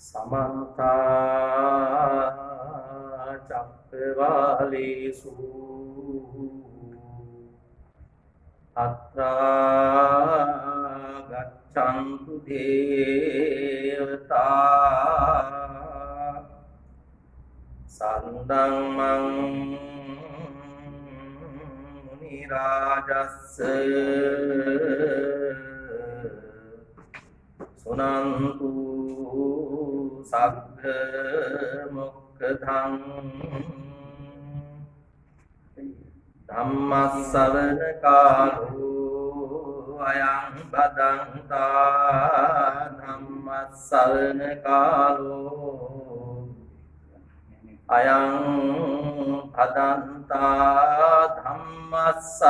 समन्ता चक्रवालेषु अत्रा गच्छन्तु देवता सन्दम्मं मुनिराजस्य सुनन्तु सग्ग मुक्तधं धम्मश्रवण कालो अयं भदन्ता धम्मश्रवण कालो अयं भदन्ता धम्मश्रवण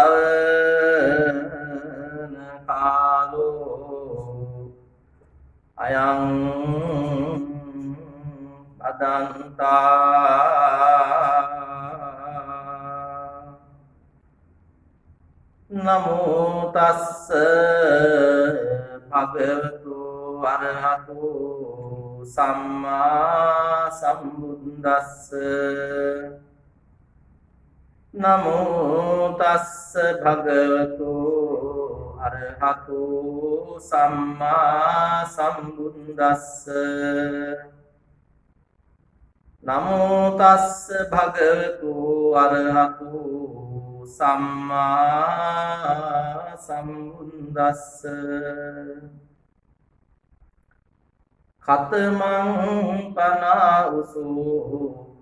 कालो अयं भदन्ता नमो तस्स भगवतो अरहतो सम्मा सम्बुद्दस्स नमो तस्स भगवतो अरहतो सम्मा सम्बुद्दस्स नमो तस्स भगवतो अरहतो सम्मा सम्बुद्दस्स कतमं पनाउसो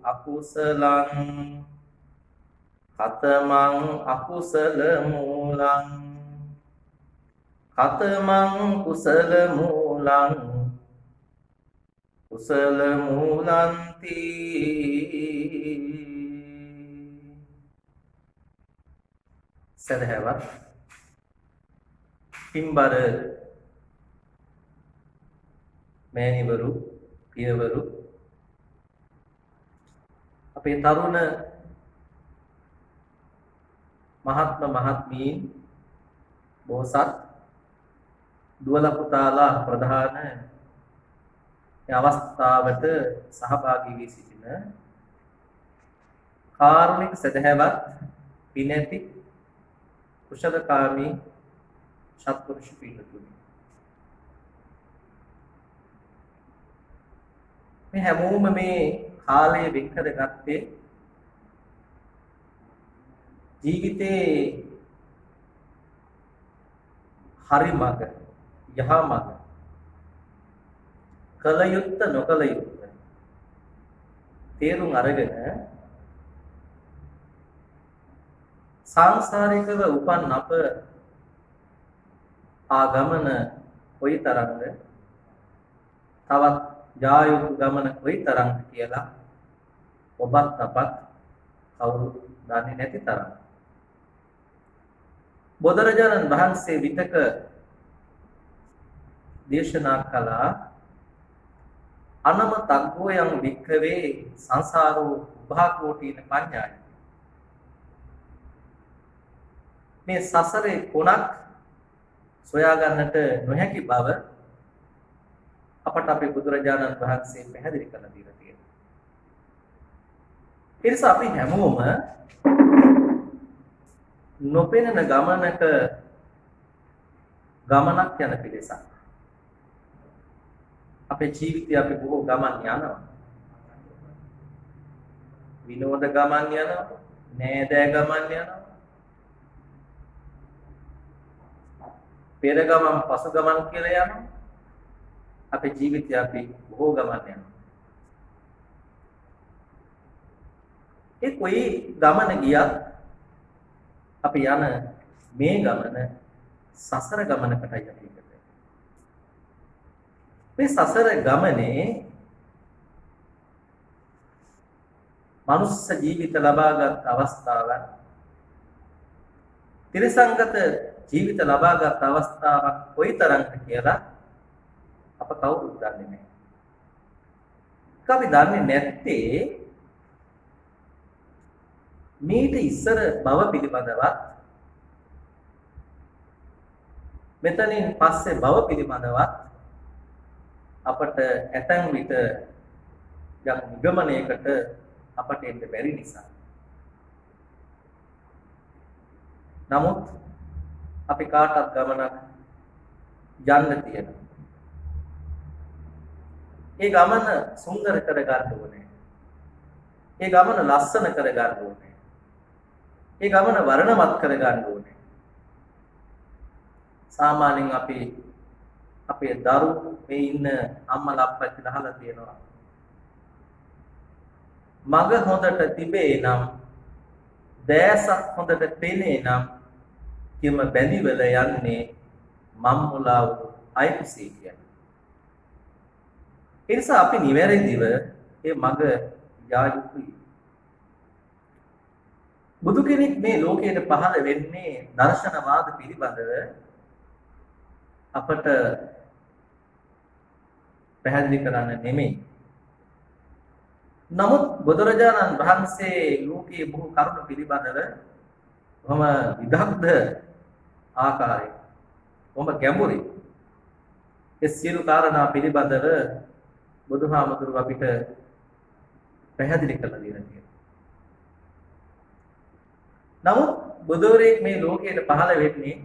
अकुसलं कतमं अकुसल मूलं कतमं कुशल मूलं कुशल मूलंती සදහැවත් පින්බර මෑණිවරු පියවරු අපේ තරුණ මහත්ම මහත්මීන් බෝසත් දුවල පුතාලා ප්‍රධාන මේ අවස්ථාවට සහභාගී වී සිටින කාරුණික සදහැවත් පිනැති कुशलकामी सत्पुरुष पीठතුනි මේ හැමෝම මේ කාලය වෙන් කරගත්තේ ජීවිතේ හරි මඟ යහ මඟ කල යුත්ත නොකල යුත්ත තේරුම් අරගෙන सांसारिकව උපන් අප ආගමන කොයිතරම්ද තවත් ජායුතු ගමන කොයිතරම්ද කියලා ඔබත් අපත් කවුරු දන්නේ නැති තරම් බුදුරජාණන් වහන්සේ විතක දේශනා කළා අනමතග්ගෝ යම් වික්ඛවේ සංසාරෝ උභාකෝටින පඤ්ඤාය මේ සසරේ කොනක් සොයා ගන්නට නොහැකි බව අපට අපේ බුදුරජාණන් වහන්සේ පැහැදිලි කරලා දීලා තියෙනවා. ඒ නිසා අපි හැමෝම නොපෙනෙන ගමනක ගමනක් යන පිරිසක්. අපේ ජීවිතය අපි බොහෝ ගමන් යනවා. විනෝද ගමන් යනවා, නෑදෑ ගමන් යනවා. පෙර ගමන් පසු ගමන් කියලා යනවා. අපේ ජීවිතය අපි බොහෝ ගමන් යනවා. ඒ කොයි ගමන ගියත් අපි යන මේ ගමන සසර ගමනකටයි අපි යන්නේ. මේ සසර ගමනේ මනුස්ස ජීවිත ලබාගත් අවස්ථාවන් තිරසංගත ජීවිත ලබාගත් අවස්ථාවක් කොයිතරම්ද කියලා අප කවුරුත් දන්නේ නැහැ. අපි දන්නේ නැත්තේ මීට ඉස්සර භව පිළිබඳවත් මෙතනින් පස්සේ භව පිළිබඳවත් අපට ඇතැම් විට යම් නිගමනයකට අපට එන්න බැරි නිසා. නමුත් අපි කාටත් ගමනක් යන්න තියෙනවා. ඒ ගමන සුන්දර කර ගන්න ඕනේ. ඒ ගමන ලස්සන කර ගන්න ඕනේ. ඒ ගමන වර්ණවත් කර ගන්න ඕනේ. සාමාන්‍යයෙන් අපි අපේ දරුවෝ මේ ඉන්න අම්මලා අප්පච්චිලා අහලා තියෙනවා. මග හොඳට තිබේ නම් දැසක් හොඳට පෙනේ නම් කිම බැඳිවල යන්නේ මම්මුලාව අයකුසී කියන්නේ. ඒ නිසා අපි නිවැරදිව මේ මග යා යුතුයි. බුදු කෙනෙක් මේ ලෝකයට පහළ වෙන්නේ දර්ශනවාද පිළිබඳව අපට පැහැදිලි කරන්න නෙමෙයි. නමුත් බුදුරජාණන් වහන්සේ ලෝකයේ බොහෝ කරුණු පිළිබඳව කොහොම විදග්ධ ආකාරයෙන් කොහොම ගැඹුරින් ඒ සියලු කාරණා පිළිබඳව බුදුහාමුදුරුවෝ අපිට පැහැදිලි කරලා දෙනවා. නමුත් බුදුරෙක් මේ ලෝකයට පහළ වෙන්නේ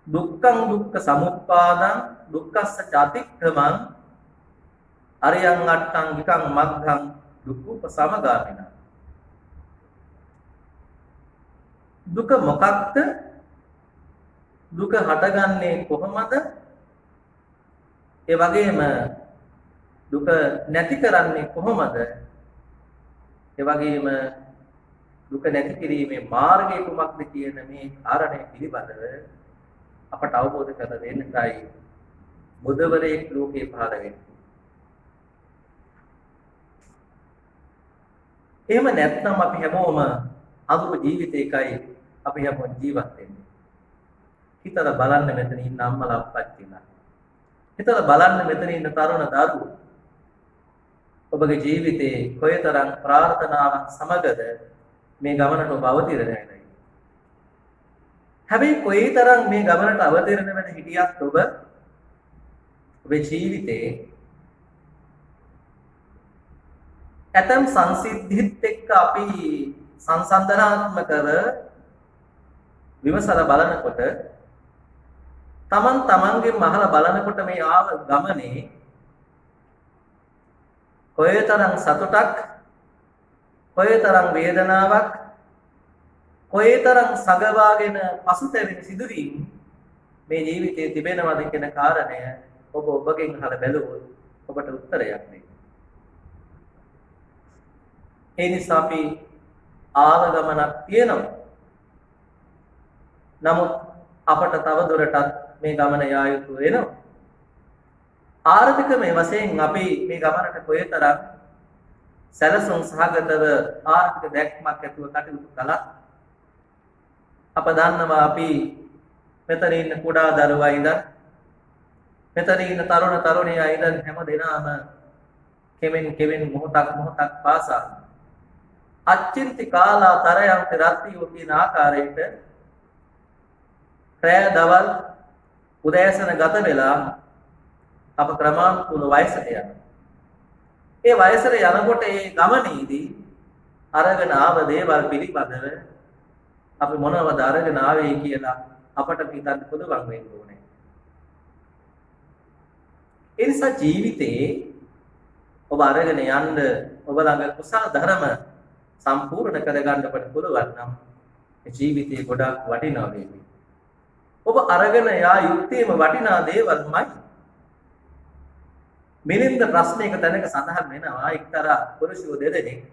දුක්ඛං දුක්ඛ සමුප්පාදං දුක්ඛස්ස චාතික්ඛමං අරියං අට්ඨං විකං මග්ගං දුක්ඛපසමගාමින. දුක මොකක්ද? දුක හටගන්නේ කොහොමද? ඒ වගේම දුක නැති කරන්නේ කොහොමද? ඒ වගේම දුක නැති කිරීමේ මාර්ගය කුමක්ද කියන මේ කාරණය පිළිබඳව අපට අවබෝධ කර දෙන්නයි බුදුවරයෙක් ලෝකේ පහළ වෙන්නේ. එහෙම නැත්නම් අපි හැමෝම අදුම ජීවිතයකයි අපි හැමෝම ජීවත් වෙන්නේ. හිතලා බලන්න මෙතන ඉන්න අම්මලා අප්පච්චිලා. හිතලා බලන්න මෙතන ඉන්න තරුණ දරුවෝ. ඔබගේ ජීවිතේ කොයිතරම් ප්‍රාර්ථනාවක් සමගද මේ ගමනට ඔබ අවතීර්ණ වෙන්නේ. හැබැයි කොයිතරම් මේ ගමනට අවතීර්ණ වෙන්න හිටියත් ඔබේ ජීවිතේ ඇතම් සංසිද්ධිත් එක්ක අපි සංසන්දනාත්මකව විමසලා බලනකොට තමන්ගේ මහලා බලනකොට මේ ආව ගමනේ කොයිතරම් සතුටක් කොයිතරම් වේදනාවක් කොයිතරම් සගවාගෙන පසුතැවෙන සිදුවීම් මේ ජීවිතයේ තිබෙනවද කියන කාරණය ඔබගෙන් අහලා බැලුවොත් ඔබට උත්තරයක් දෙන්න. ඒ නිසා අපි ආව ගමනක් තියෙනවා. නමුත් අපට තව දුරටත් මේ ගමන යා යුතු වෙනවා. ආර්ථිකමය වශයෙන් අපි මේ ගමනට කොයිතරම් සැලසුම් සහගතව ආර්ථික දැක්මක් ඇතුව කටයුතු කළා. අප දන්නවා අපි මෙතන ඉන්න කුඩා දරුවා ඉඳන් මෙතන ඉන්න තරුණ තරුණියා ඉඳන් හැම දෙනාම කෙමෙන් මොහොතක් පාසා අච්චින්ති කාලා තරයන්ති රත්තියෝ කියන ආකාරයට රැය දවල් උදෑසන ගත වෙලා අප ක්‍රමානුකූල වයසට යනවා. ඒ වයසට යනකොට ඒ ගමනේදී අරගෙන ආව දේවල් පිළිබඳව අපි මොනවද අරගෙන ආවේ කියලා අපට හිතන්න පුළුවන් වෙන්න ඕනේ. ඒ නිසා ජීවිතේ ඔබ අරගෙන යන්න ඔබ ළඟ කුසල ධර්ම සම්පූර්ණ කරගන්න අපට පුළුවන් නම් ජීවිතේ ගොඩක් වටිනවා වේවි. ඔබ අරගෙන යා යුත්තේම වටිනා දේවල්මයි. මිලින්ද ප්‍රශ්නයක තැනක සඳහන් වෙනවා එක්තරා පුරුෂයෝ දෙදෙනෙක්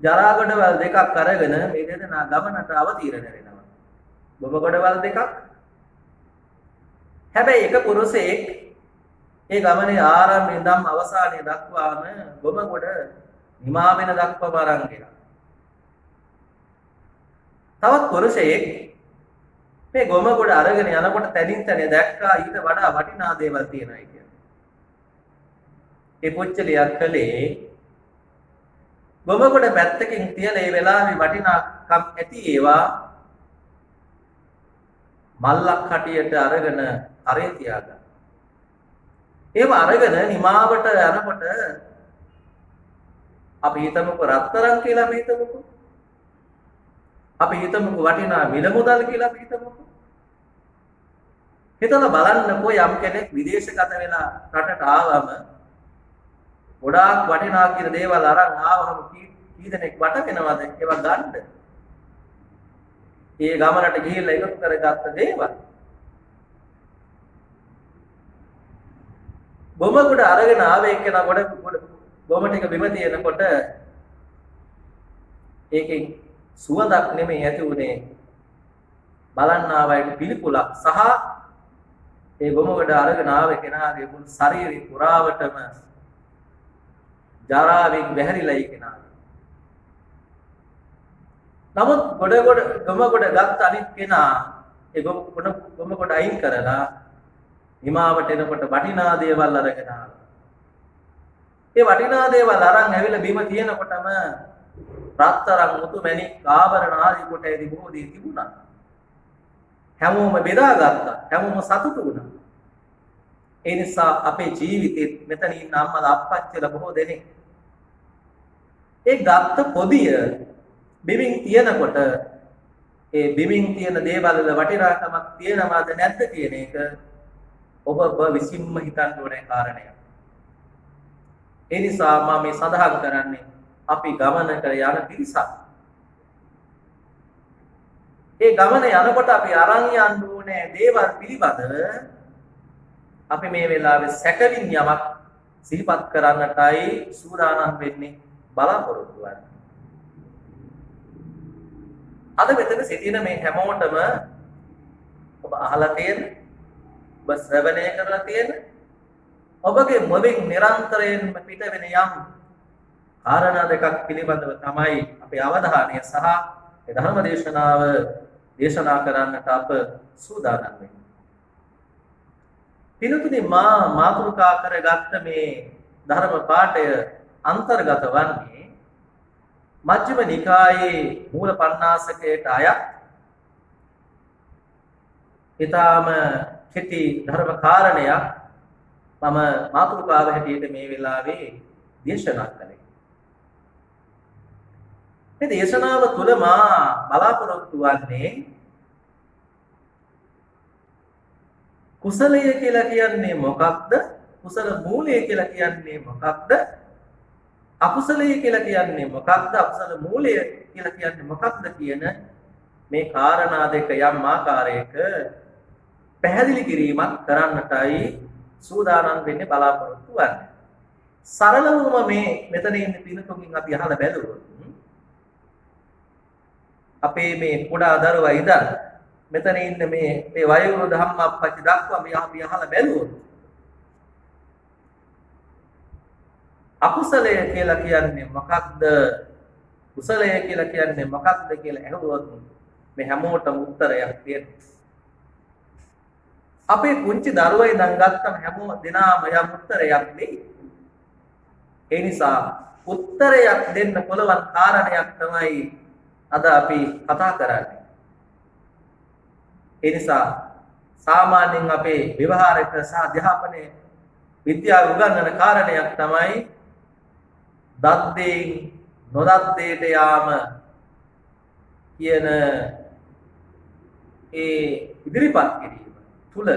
ජරා ගොඩවල් දෙකක් අරගෙන මේ දෙදෙනා ගමනට අවතීර්ණ වෙනවා. බොම ගොඩවල් දෙකක්. හැබැයි එක පුරුෂයෙක් ඒ ගමනේ ආරම්භය ඉඳන් අවසානය දක්වාම බොම ගොඩ නිමා වෙන දක්වාම අරන් ගියා. තවත් පුරුෂයෙක් මේ ගොම ගොඩ අරගෙන යනකොට තනින් තනිය දැක්කා ඊට වඩා වටිනා දේවල් තියෙනවා කියලා. ඒ පුච්චලියක් කලේ ගොම ගොඩ පැත්තකින් තියලා ඒ වෙලාවේ වටිනාකම් ඇති ඒවා මල්ලක් හටියට අරගෙන අරේ තියාගන්න. ඒව අරගෙන නිමාවට යනකොට අපි හිතමුකෝ රත්තරන් කියලා අපි හිතමුකෝ. අපි හිතමුකෝ වටිනා මිල මුදල් කියලා අපි හිතමුකෝ. හිතලා බලන්නකෝ යම් කෙනෙක් විදේශගත වෙලා රටට ආවම ගොඩාක් වටිනා කියන දේවල් අරන් ආවම කී දෙනෙක් වට වෙනවද ඒවා ගන්න? ඒ ගමනට ගිහිල්ලා එකතු කරගත්ත දේවල්. බොම කොට අරගෙන ආවේ එක්කෙනා ගොඩ බොම ටික බිම තියෙනකොට ඒකෙන් සුවඳක් නෙමෙයි ඇති උනේ බලන්න ආවයිට පිළිකුලක් සහ ඒ බොම කොට අරගෙන ආවේ කෙනාගේ මුළු ශරීරය පුරාවටම ජරාවෙන් බැහැරිලායි කෙනා. නමුත් ගොම කොට ගත්ත අනිත් කෙනා ඒ ගොම කොට අයින් කරලා හිමාවට එනකොට වටිනා දේවල් අරගෙන ආවා. ඒ වටිනා දේවල් අරන් ඇවිල්ලා බිම තියෙනකොටම රත්තරන් මුතු මැණික් ආභරණ ආදී කොට ඇති බොහෝ දේ තිබුණා. හැමෝම බෙදාගත්තා. හැමෝම සතුටු වුණා. ඒ නිසා අපේ ජීවිතේ මෙතන ඉන්න අම්මලා අප්පච්චිලා බොහෝ දෙනෙක් ඒ ගත්ත පොදිය බිමින් තියනකොට ඒ බිමින් තියෙන දේවල් වල වටිනාකමක් තියෙනවද නැද්ද කියන එක ඔබ විසින්ම හිතන්න ඕනේ කාරණයක්. ඒ නිසා මම මේ සඳහන් කරන්නේ අපි ගමනක යන පිරිසක්. ඒ ගමන යනකොට අපි අරන් යන්න ඕනේ දේවල් පිළිබඳව අපි මේ වෙලාවේ සැකවින් යමක් සිහිපත් කරන්නටයි සූදානම් වෙන්නේ බලාපොරොත්තු වෙන්නේ. අද මෙතන සිටින මේ හැමෝටම ඔබ අහලා තියෙන ඔබ ශ්‍රවණය කරලා තියෙන ඔබගේ මොළෙන් නිරන්තරයෙන්ම පිට වෙන යම් කාරණා දෙකක් පිළිබඳව තමයි අපේ අවධානය සහ ඒ ධර්ම දේශනාව දේශනා කරන්නට අප සූදානම් වෙන්නේ. පිළිතුරේ මාතෘකා කරගත්ත මේ ධර්ම පාඨය අන්තර්ගත වන්නේ මජ්ක්‍ධිම නිකායේ මූල පණ්ණාසකයට අයත් ඊටාම කෙටි ධර්ම කාරණයක් මම මාතෘකාව හැටියට මේ වෙලාවේ දේශනා කළේ. මේ දේශනාව තුළ මා බලාපොරොත්තු වන්නේ කුසලය කියලා කියන්නේ මොකක්ද? කුසල මූලය කියලා කියන්නේ මොකක්ද? අකුසලය කියලා කියන්නේ මොකක්ද? අකුසල මූලය කියලා කියන්නේ මොකක්ද කියන මේ කාරණා දෙක යම් ආකාරයක පැහැදිලි කිරීමක් කරන්නටයි සූදානම් වෙන්නේ බලාපොරොත්තු වෙන්නේ. සරලවම මේ මෙතන ඉන්න පින්තුන්ගෙන් අපි අහලා බැලුවොත් අපේ මේ කුඩා දරුවා ඉඳන් මෙතන ඉන්න මේ වයෝවෘද්ධ ධම්මප්පච්චි දක්වා මේ අපි අහලා බැලුවොත් අකුසලය කියලා කියන්නේ මොකක්ද? කුසලය කියලා කියන්නේ මොකක්ද කියලා අහුවොත් මේ හැමෝටම උත්තරයක් තියෙනවා. අපේ පුංචි දරුවා ඉඳන් ගත්තම හැමෝම දෙනාම යම් උත්තරයක් දෙයි. ඒ නිසා උත්තරයක් දෙන්න පුළුවන් කාරණයක් තමයි අද අපි කතා කරන්නේ. ඒ නිසා සාමාන්‍යයෙන් අපේ ව්‍යවහාරික සහ අධ්‍යාපනයේ විද්‍යාව උගන්වන කාරණයක් තමයි දත් දෙයින් නොදත් දෙයට යාම කියන ඒ ඉදිරිපත් කිරීම තුල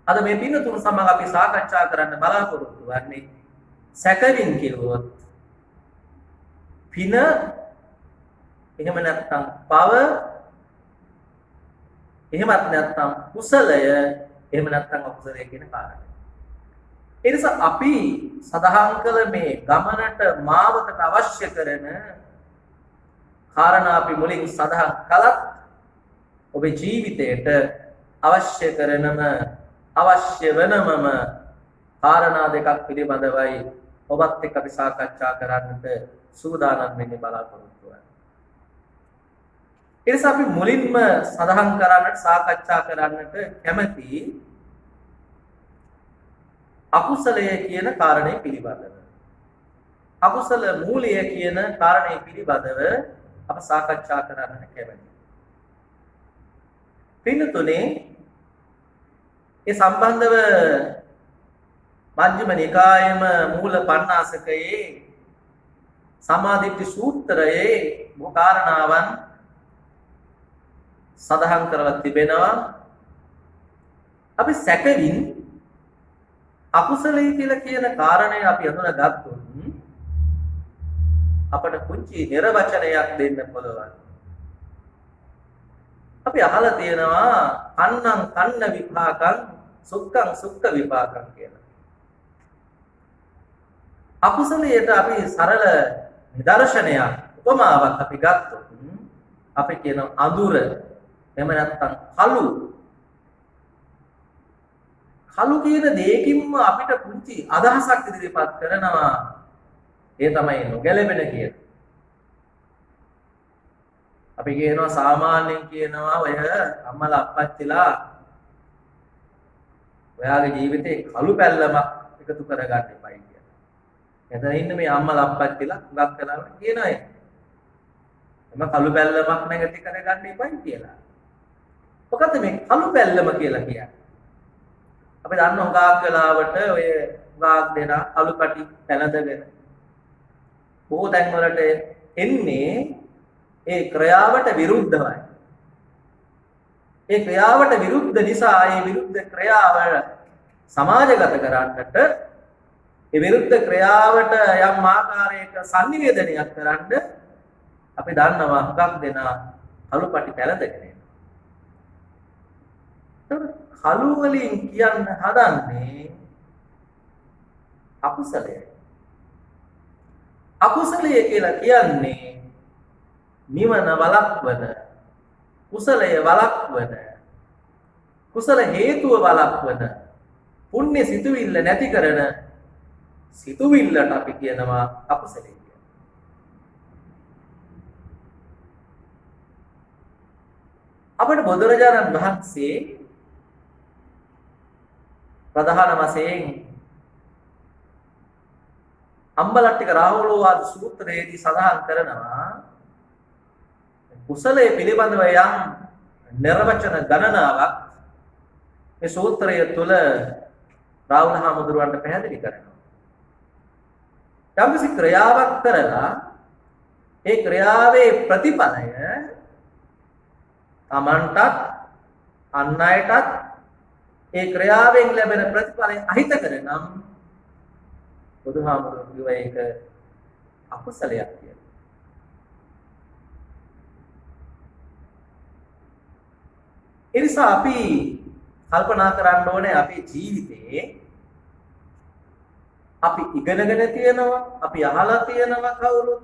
අද මේ පින්තුන් සමග අපි සාකච්ඡා කරන්න බලාපොරොත්තු වෙන්නේ සැකවින් කිව්වොත් පින එහෙම නැත්නම් පව එහෙමත් නැත්නම් කුසලය එහෙම නැත්නම් අකුසලය කියන කාරණය. ඒ නිසා අපි සදාහන් කළ මේ ගමනට මාවතට අවශ්‍ය කරන කාරණා අපි මුලින් සදාහන් කළත් ඔබේ ජීවිතයට අවශ්‍ය කරනම අවශ්‍ය වෙනමම කාරණා දෙකක් පිළිබඳවයි ඔබත් එක්ක අපි සාකච්ඡා කරන්නට සූදානම් වෙන්නේ බලාපොරොත්තු වෙනවා. ඒ නිසා අපි මුලින්ම සඳහන් කරන්නට සාකච්ඡා කරන්නට කැමති අකුසලය කියන කාරණේ පිළිබඳව. අකුසල මූලය කියන කාරණේ පිළිබඳව අප සාකච්ඡා කරන්නට කැමතියි. පින්නතුනේ ඒ සම්බන්ධව මජ්ක්‍ධිම නිකායේම මූල පණ්ණාසකයේ සමාධිත්‍ය සූත්‍රයේ බොහෝ කාරණාවන් සඳහන් කරලා තිබෙනවා. අපි සැකවින් අකුසලයි කියලා කියන කාරණය අපි හඳුනාගත්තොත් අපට කුංචි නිර්වචනයක් දෙන්න පුළුවන්. අපි අහලා තියෙනවා කන්නං කන්න විපාකං සුක්ඛං සුක්ඛ විපාකං කියලා. අකුසලයට අපි සරල නිදර්ශනයක් උපමාවක් අපි ගත්තොත් අපි කියන අඳුර එහෙම නැත්නම් කළු කියන දෙයකින්ම අපිට පුංචි අදහසක් ඉදිරිපත් කරනවා. ඒ තමයි නොගැලපෙන කියන. අපි කියනවා සාමාන්‍යයෙන් කියනවා ඔය අම්මලා අප්පච්චිලා ඔයාගේ ජීවිතේ කළු පැල්ලමක් එකතු කරගන්න එපයි කියලා. එතන ඉන්න මේ අම්මලා අප්පච්චිලා හුඟක් කරලා කියන අය. එම කළු පැල්ලමක් නැගති කරගන්න එපයි කියලා. මොකද මේ කළු පැල්ලම කියලා කියන්නේ? අපි දන්න හුඟක් වෙලාවට ඔය හුඟක් දෙන කළු පැටි පැනදගෙන බොහෝ තැන් වලට එන්නේ ඒ ක්‍රියාවට විරුද්ධවයි. ඒ ක්‍රියාවට විරුද්ධ නිසා ඒ විරුද්ධ ක්‍රියාව සමාජගත කරන්නට ඒ විරුද්ධ ක්‍රියාවට යම් ආකාරයක sannivedanayak කරන්න අපි දන්නවා හුඟක් දෙනා කළුපටි පැලඳගෙන යනවා. කළු වලින් කියන්න හදන්නේ අකුසලයයි. අකුසලය කියලා කියන්නේ නිවන වළක්වන, කුසලය වළක්වන, කුසල හේතුව වළක්වන, පුණ්‍ය සිතුවිල්ල නැති කරන සිතුවිල්ලට අපි කියනවා අකුසලය කියලා. අපේ බුදුරජාණන් වහන්සේ ප්‍රධාන වශයෙන් අම්බලට්ටික රාහුලෝවාද සූත්‍රයේදී සඳහන් කරනවා කුසලයේ පිළිබඳව යම් නිර්වචන ගණනාවක් මේ සූත්‍රය තුළ රාහුල හාමුදුරුවන්ට පැහැදිලි කරනවා. යම්කිසි ක්‍රියාවක් කරලා ඒ ක්‍රියාවේ ප්‍රතිඵලය තමන්ටත් අන් අයටත් ඒ ක්‍රියාවෙන් ලැබෙන ප්‍රතිඵලය අහිත කරනම් බුදුහාමුදුරුවෝ කිව්වා ඒක අකුසලයක් කියලා. ඒ නිසා අපි කල්පනා කරන්න ඕනේ අපේ ජීවිතේ අපි ඉගෙනගෙන තියෙනවා, අපි අහලා තියෙනවා කවුරුත්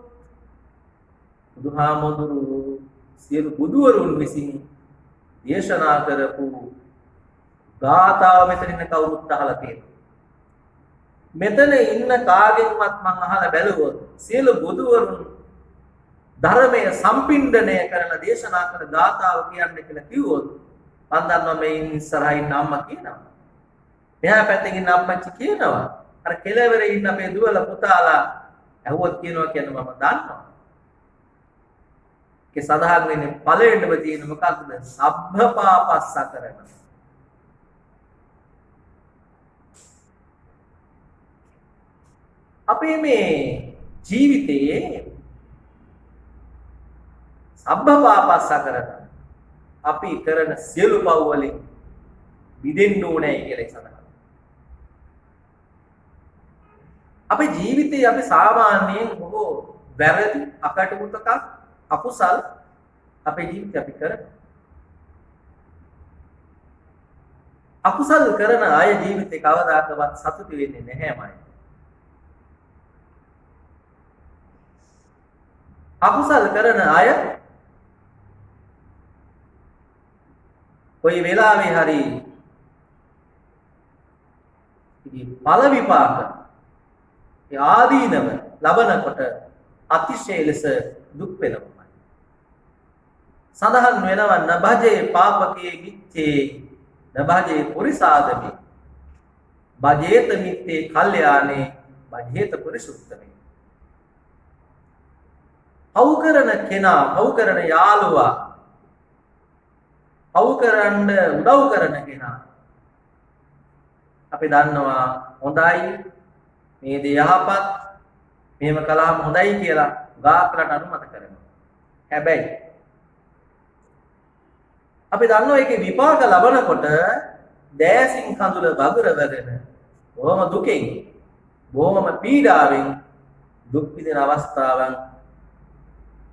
බුදුහාමුදුරුවෝ සියලු බුදුවරුන් විසින් දේශනා කරපු ගාථාව මෙතන ඉන්න කවුරුත් අහලා තියෙනවා. මෙතන ඉන්න කාගෙන්වත් මම අහලා බැලුවොත් සියලු බුදුවරුන් ධර්මයේ සම්පින්ඩණය කරලා දේශනා කරන ගාථාව කියන්න කියලා කිව්වොත් මම දන්නවා මේ ඉස්සරහින් අම්මා කියනවා. මෙහා පැත්තේ ඉන්න අප්පච්චි කියනවා. අර කෙළවරේ ඉන්න අපේ දුවලා පුතාලා ඇහුවොත් කියනවා කියන මම දන්නවා. ඒ සඳහන් වෙන්නේ ඵලයෙන්ම තියෙන මොකක්ද? සබ්බපාපස්ස කරන. අපේ මේ ජීවිතයේ සබ්බපාපස්ස කරන අපි කරන සියලු පව් වලින් මිදෙන්න ඕනේ කියලා සඳහන්. අපේ ජීවිතයේ අපි සාමාන්‍යයෙන් බොහෝ වැරදි අකටුමුතක අකුසල් අපේ ජීවිතේ අපි කරනවා. අකුසල් කරන අය ජීවිතේ කවදාකවත් සතුටු වෙන්නේ නැහැමයි. අකුසල් කරන අය කොයි වෙලාවෙ හරි ඉතින් ඵල විපාක ඒ ආදීනව ලබනකොට අතිශය ලෙස දුක් වෙනවා. සඳහන් වෙනවා නභජේ පාපකේ මිච්ඡේ නභජේ පුරිසාදමි භජේත මිත්තේ කල්යාණේ භජේත පුරිසුත්තමේ. පව් කරන කෙනා, පව් කරන යාළුවා පව් කරන්න උදව් කරන කෙනා අපි දන්නවා හොඳයි මේ දේ යහපත් මෙහෙම කළාම හොඳයි කියලා ගාකලට අනුමත කරනවා. හැබැයි අපි දන්නවා ඒකේ විපාක ලබනකොට දෑසින් කඳුල වගුරවගෙන බොහොම දුකෙන් බොහොම පීඩාවෙන් දුක් විඳින අවස්ථාවන්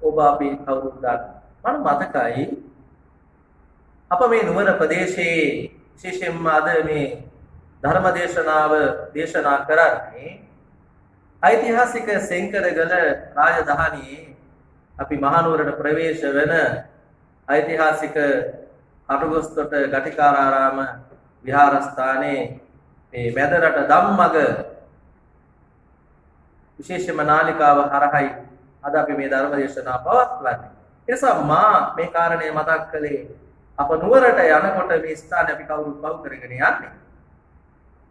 ඔබ අපි කවුරුත් දන්නවා. මම මතකයි අප මේ නුවර ප්‍රදේශයේ විශේෂයෙන්ම අද මේ ධර්ම දේශනාව දේශනා කරන්නේ ඓතිහාසික සෙන්කරගල රාජධානියේ අපි මහනුවරට ප්‍රවේශ වෙන ඓතිහාසික අටගොස්තොට ගටිකාරාරාම විහාරස්ථානයේ මේ මැදරට ධම්මග විශේෂම නාලිකාව හරහයි අද අපි මේ ධර්ම දේශනාව පවත්වන්නේ. ඒ නිසා මා මේ කාරණේ මතක් කළේ අප නුවරට යනකොට මේ ස්ථානේ අපි කවුරුත් පව් කරගෙන යන්නේ.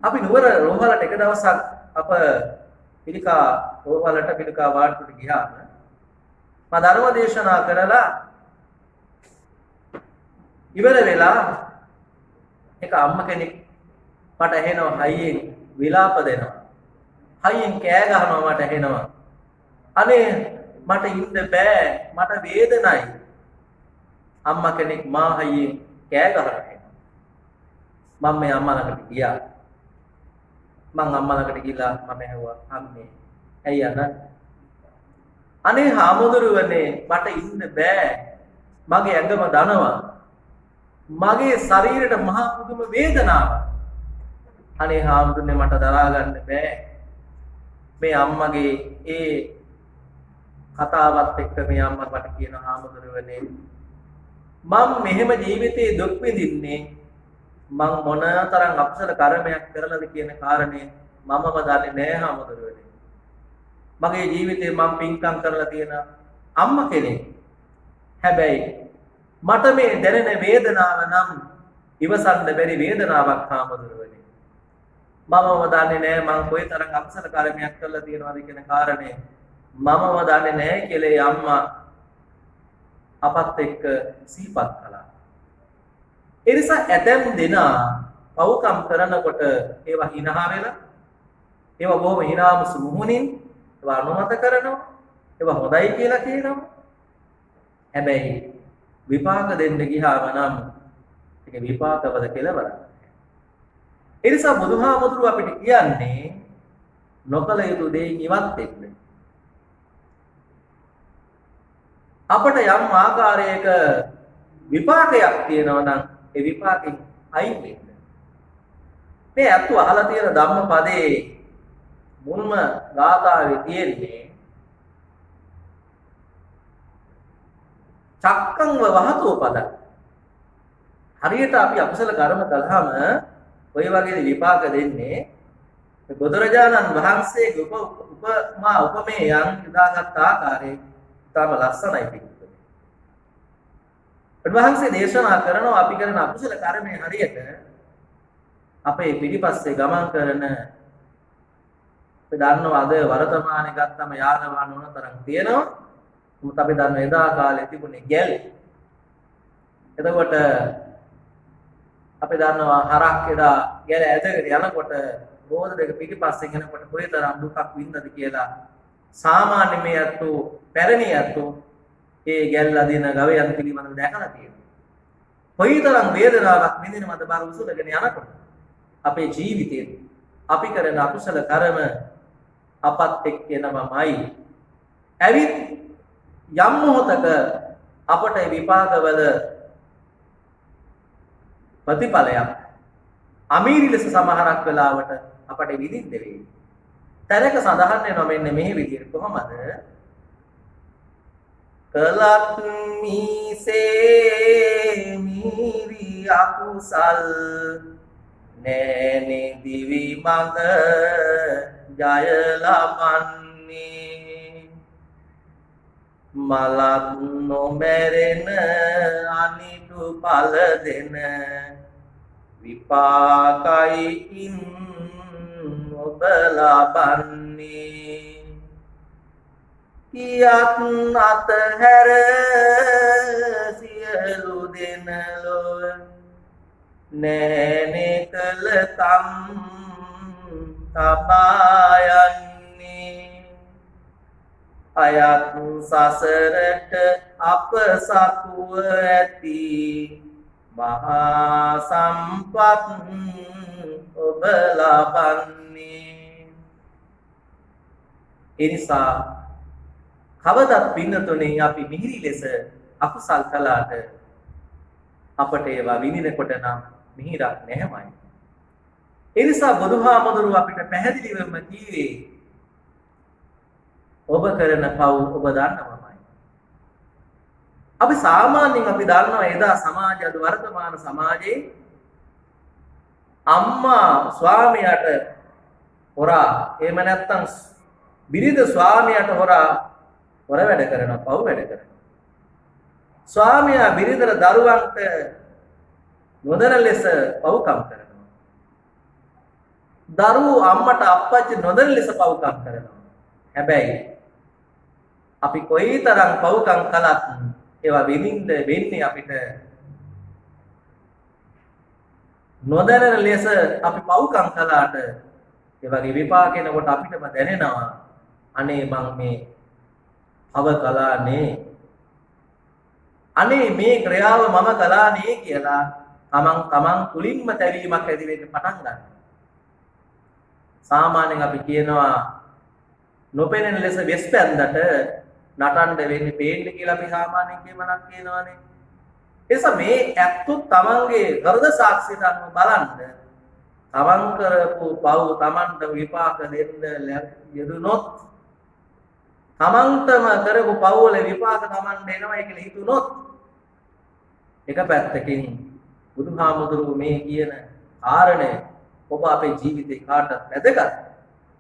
අපි නුවර රෝහලට එක දවසක් අප පිළිකා රෝහලට පිළිකා වාට්ටුවට ගියාම මා ධර්ම දේශනා කරලා ඉවර වෙලා එක අම්ම කෙනෙක් මට ඇහෙනවා හයියෙන් විලාප දෙනවා. හයියෙන් කෑ ගහනවා මට ඇහෙනවා. අනේ මට ඉන්න බෑ මට වේදනයි. අම්මා කෙනෙක් මා හයියෙන් කෑ ගහනවා. මම මේ අම්මා ළඟට ගියා. මං අම්මා ළඟට ගිහලා මම ඇහුවා අම්මේ ඇයි අනේ? අනේ හාමුදුරුවනේ මට ඉන්න බෑ. මගේ ඇඟම දනවා. මගේ ශරීරයට මහා පුදුම වේදනාවක්. අනේ හාමුදුරනේ මට දරා ගන්න බෑ. මේ අම්මගේ ඒ කතාවත් එක්ක මේ අම්මා මට කියන හාමුදුරුවනේ මම මෙහෙම ජීවිතේ දුක් විඳින්නේ මං මොනතරම් අපසල කර්මයක් කරලාද කියන කාරණේ මමම දන්නේ නෑ හාමුදුරුවනේ. මගේ ජීවිතේ මං පින්කම් කරලා තියෙන අම්මා කෙනෙක්. හැබැයි මට මේ දැනෙන වේදනාව නම් ඉවසන්න බැරි වේදනාවක් හාමුදුරුවනේ. මමම දන්නේ නෑ මං කොයිතරම් අපසල කර්මයක් කරලා තියෙනවද කියන කාරණේ මමම දන්නේ නෑ කියලා අම්මා අපත් එක්ක සිහිපත් කළා. ඒ නිසා ඇතැම් දෙනා පව්කම් කරනකොට ඒවා හිනහ වෙලා ඒවා බොහොම හිනාමුසු මුහුණින් ඒවා අනුමත කරනවා. ඒවා හොඳයි කියලා කියනවා. හැබැයි විපාක දෙන්න ගියාම නම් ඒක විපාකවද කියලා බලන්න. ඒ නිසා බුදුහාමුදුරුව අපිට කියන්නේ නොකල යුතු දෙයින් ඉවත් වෙන්න. අපට යම් ආකාරයක විපාකයක් තියෙනවා නම් ඒ විපාකෙන් අයින් වෙන්න. මේ අතු අහලා තියෙන ධම්මපදයේ මුල්ම ගාථාවේ තියෙන්නේ චක්කං වහතෝ පද. හරියට අපි අකුසල කර්ම කළාම ඔය වගේ විපාක දෙන්නේ බුදුරජාණන් වහන්සේගේ උපමා උපමේයන් යොදාගත් ආකාරයේ තම ලස්සනයි පිටුනේ. උන්වහන්සේ දේශනා කරනවා අපි කරන අකුසල කර්මයේ හරියට අපේ පිටිපස්සේ ගමන් කරන අපි දන්නවා අද වර්තමානයේ ගත්තම යාන වාහන ඕන තරම් තියෙනවා. මොකද අපි දන්න එදා කාලේ තිබුණේ ගැල්. එතකොට අපි දන්නවා හරක් එදා ගැල ඇදගෙන යනකොට රෝද දෙක පිටිපස්සෙන් යනකොට කොයිතරම් දුකක් විඳද කියලා සාමාන්‍ය මේ අතු පැරණි අතු ඒ ගැල් අදින ගවයන් පිළිබඳව දැකලා තියෙනවා. කොයිතරම් වේදනාවක් විඳිනවද බර උසුලගෙන යනකොට අපේ ජීවිතේ අපි කරන අකුසල කර්ම අපත් එක්කෙනමයි. ඇවිත් යම් මොහොතක අපට විපාකවල ප්‍රතිඵලයක් අමීරි ලෙස සමහරක් වෙලාවට අපට විඳින්න වෙයි. තරක සඳහන් වෙනවා මෙන්න මේ විදිහට කොහොමද? කලත් මීසේ මීරි අකුසල් නෑනේ දිවි මඟ ජය ලබන්නේ මලක් නොමැරෙන අනිතු පල දෙන විපාකයි ඉන් ඔබ ලබන්නේ කියක් අතහැර සිය කළු දෙන ලොව නෑනේ කළ තම් තබායන්නේ අයත් සසරට අප සතුව ඇති මහා සම්පත් ඔබ ලබන්නේ. ඒ නිසා කවදත් පින්නතුනේ අපි මිහිරි ලෙස අකුසල් කළාට අපට ඒවා විඳිනකොට නම් මිහිරක් නැහැමයි. ඒ නිසා බුදුහාමුදුරුව අපිට පැහැදිලිවම කීවේ ඔබ කරන පව් ඔබ දන්නවමයි. අපි සාමාන්‍යයෙන් අපි දන්නවා එදා සමාජය අද වර්තමාන සමාජයේ අම්මා ස්වාමියාට හොරා එහෙම නැත්නම් බිරිඳ ස්වාමියාට හොර වැඩ කරනවා, පව් වැඩ කරනවා. ස්වාමියා බිරිඳට දරුවන්ට නොදැන ලෙස පව්කම් කරනවා. දරුවෝ අම්මට අප්පච්චි නොදැන ලෙස පව්කම් කරනවා. හැබැයි අපි කොයිතරම් පව්කම් කළත් ඒවා විඳින්න වෙන්නේ අපිට නොදැනෙන ලෙස අපි පව්කම් කළාට ඒ වගේ විපාකෙනකොට අපිටම දැනෙනවා අනේ මං මේ අව කළානේ, අනේ මේ ක්‍රියාව මම කළානේ කියලා තමන් තුලින්ම තැවීමක් ඇති වෙන්න පටන් ගන්නවා. සාමාන්‍යයෙන් අපි කියනවා නොපෙනෙන ලෙස වෙස් පැන්දට නටන්න වෙන්නේ පේන්න කියලා අපි සාමාන්‍යයෙන් කියමනක් කියනවානේ. එනිසා මේ ඇත්තොත් තමන්ගේ හෘද සාක්ෂියට අනුව බලන්න තමන් කරපු පව් තමන්ට විපාක දෙන්න යෙදුනොත් තමන්ටම කරපු පව් වල විපාක තමන්ට එනවා කියලා හිතුනොත් එක පැත්තකින් බුදුහාමුදුරුවෝ මේ කියන කාරණය ඔබ අපේ ජීවිතේ කාටත් වැදගත්.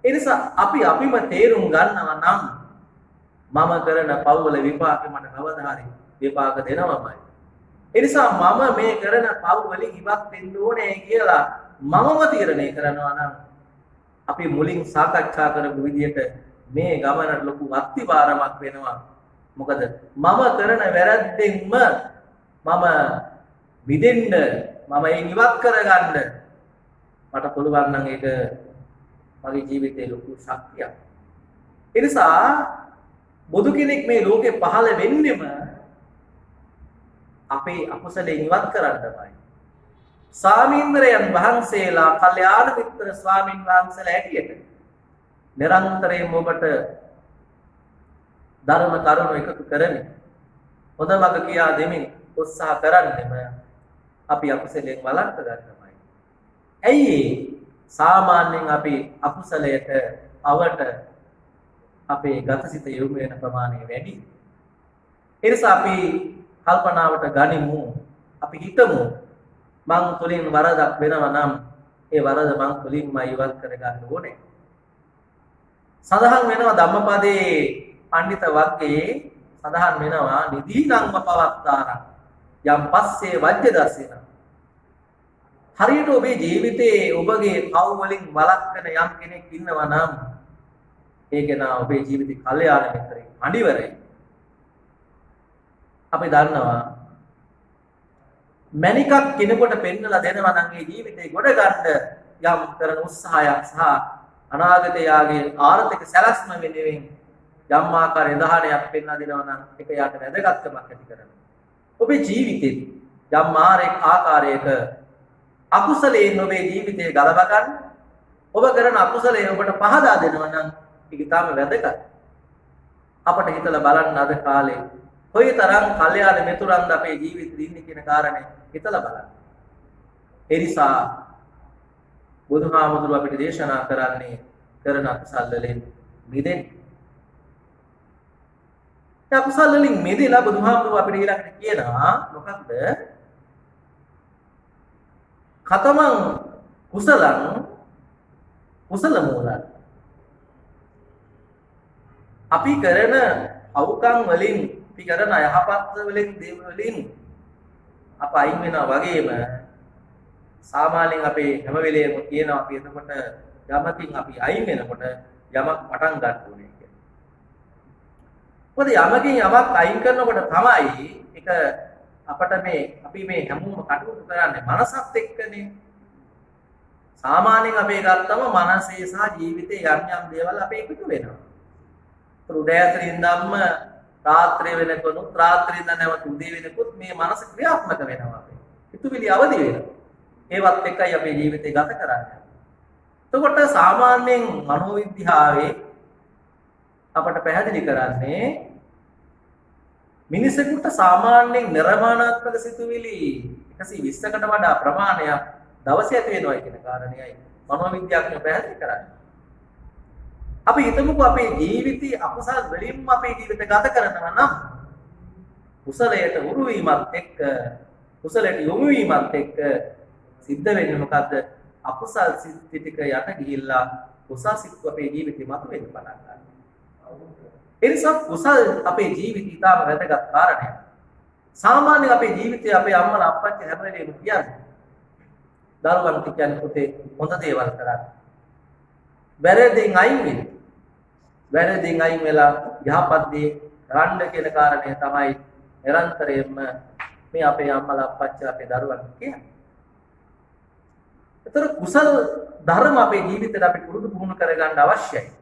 ඒ නිසා අපිම තේරුම් ගන්නවා නම් මම කරන පව් වල විපාක මට කවදා හරි විපාක දෙනවමයි. ඒ නිසා මම මේ කරන පව් වලින් ඉවත් වෙන්න ඕනේ කියලා මමම තීරණය කරනවා නම් අපි මුලින් සාකච්ඡා කරපු විදිහට මේ ගමනට ලොකු අත්තිවාරමක් වෙනවා. මොකද මම කරන වැරද්දෙන්ම මම විදෙන්න මම ඒ ඉවත් කරගන්න මට පුළුවන් නම් ඒක මගේ ජීවිතේ ලොකු ශක්තියක්. ඒ නිසා බුදු කෙනෙක් මේ ලෝකේ පහළ වෙන්නෙම අපේ අකුසලෙන් ඉවත් කරන්නමයි. ස්වාමීන්ද්‍රයන් වහන්සේලා කල්යාණ මිත්‍ර ස්වාමීන් වහන්සේලා හැටියට නිරන්තරයෙන් ඔබට ධර්ම කරුණු එකතු කරමින් හොඳ මඟ කියා දෙමින් උත්සාහ කරන්නෙම අපි අකුසලයෙන් වළක්ව ගන්නමයි. ඇයි සාමාන්‍යයෙන් අපි අකුසලයට අවට අපේ ගතසිත යොමු වෙන ප්‍රමාණය වැඩි. ඒ නිසා අපි කල්පනාවට ගනිමු, අපි හිතමු මං තුලින් වරදක් වෙනවා නම් ඒ වරද මං තුලින්ම ඉවත් කර ගන්න ඕනේ. සඳහන් වෙනවා ධම්මපදයේ පඬිත වග්ගයේ සඳහන් වෙනවා නිදීනං පවත්තාරං යම් පස්සේ වජ්‍ය දසින. හරියට ඔබේ ජීවිතයේ ඔබගේ පව් වලින් වළක්වන යම් කෙනෙක් ඉන්නවා නම් ඒ කෙනා ඔබේ ජීවිතේ කල්යාණ මිත්‍රයෙක්, අඬිවරයෙක්. අපි දන්නවා මණිකක් කෙනෙකුට පෙන්නලා දෙනවා නම් ඒ ජීවිතේ ගොඩ ගන්න යම් කරන උත්සාහයක් සහ අනාගතයේ යාගේ ආර්ථික සැලැස්ම වෙනුවෙන් යම් ආකාර නිදහනයක් පෙන්වා දෙනවා නම් ඒක යාට වැදගත්කමක් ඇති කරනවා. ඔබේ ජීවිතේ යම් ආකාරයක අකුසලයෙන් ඔබේ ජීවිතේ ගලව ගන්න, ඔබ කරන අකුසලයෙන් ඔබට පහදා දෙනවා නම් ඒක තාම වැදගත්. අපට හිතලා බලන්න අද කාලේ කොයිතරම් කල්යාණ මිතුරන්ද අපේ ජීවිතේ ඉන්නේ කියන කාරණේ හිතලා බලන්න. ඒ නිසා බුදුහාමුදුරුව අපිට දේශනා කරන්නේ කරන අකුසල වලින් මිදෙන්න. ඒ අකුසල වලින් මිදෙලා බුදුහාමුදුරුව අපිට ඊළඟට කියනවා මොකක්ද? කතමං කුසලං කුසල මූලං. අපි කරන අවුකම් වලින් අපි කරන යහපත් වලින් දේවලින් අප අයින් වෙනවා වගේම සාමාන්‍යයෙන් අපේ හැම වෙලේම කියනවා අපි එතකොට යමකින් අපි අයින් වෙනකොට යමක් පටන් ගන්න ඕනේ කියලා. මොකද යමකින් යමක් අයින් කරනකොට තමයි ඒක අපට අපි මේ හැමෝම කටයුතු කරන්නේ මනසත් එක්කනේ. සාමාන්‍යයෙන් අපේ ගත්තම මනසේ සහ ජීවිතේ යම් යම් දේවල් අපේ එකතු වෙනවා. උදෑසන ඉඳන්ම රාත්‍රිය වෙනකොත් රාත්‍රියේ ඉඳන් නැවත උදේ වෙනකොත් මේ මනස ක්‍රියාත්මක වෙනවා අපේ. හිතුවිලි අවදි වෙනවා. ඒවත් එක්කයි අපේ ජීවිතේ ගත කරන්නේ. එතකොට සාමාන්‍යයෙන් මනෝවිද්‍යාවේ අපට පැහැදිලි කරන්නේ මිනිසෙකුට සාමාන්‍යයෙන් නිර්මාණාත්මක සිතුවිලි 120කට වඩා ප්‍රමාණයක් දවසේ ඇති වෙනවා කියන කාරණේයි මනෝවිද්‍යාඥයෝ පැහැදිලි කරන්නේ. අපි හිතමුකෝ අපේ ජීවිතي අකුසල් වලින්ම අපේ ජීවිත ගත කරනවා නම් කුසලයට උරු වීමත් එක්ක කුසලයට යොමු වීමත් එක්ක සිද්ධ වෙන්නේ මොකද්ද? අකුසල් සිත් ටික යට ගිහිල්ලා කුසල් සිත් අපේ ජීවිතේ මතුවෙන්න පටන් ගන්නවා. ඒ නිසා කුසල් අපේ ජීවිතය ඉතාම වැදගත් කාරණයක්. සාමාන්‍යයෙන් අපේ ජීවිතේ අපේ අම්මලා අප්පච්චි හැම වෙලේම කියන්නේ දරුවන්ට කියන්නේ පුතේ හොඳ දේවල් කරන්න. වැරදින් අයින් වෙන්න. වැරදින් අයින් වෙලා යහපත් දේ කරන්න කියන කාරණය තමයි නිරන්තරයෙන්ම මේ අපේ අම්මලා අප්පච්චි අපේ දරුවන්ට කියන්නේ. ඒතර කුසල් ධර්ම අපේ ජීවිතේට අපි පුරුදු පුහුණු කරගන්න අවශ්‍යයි.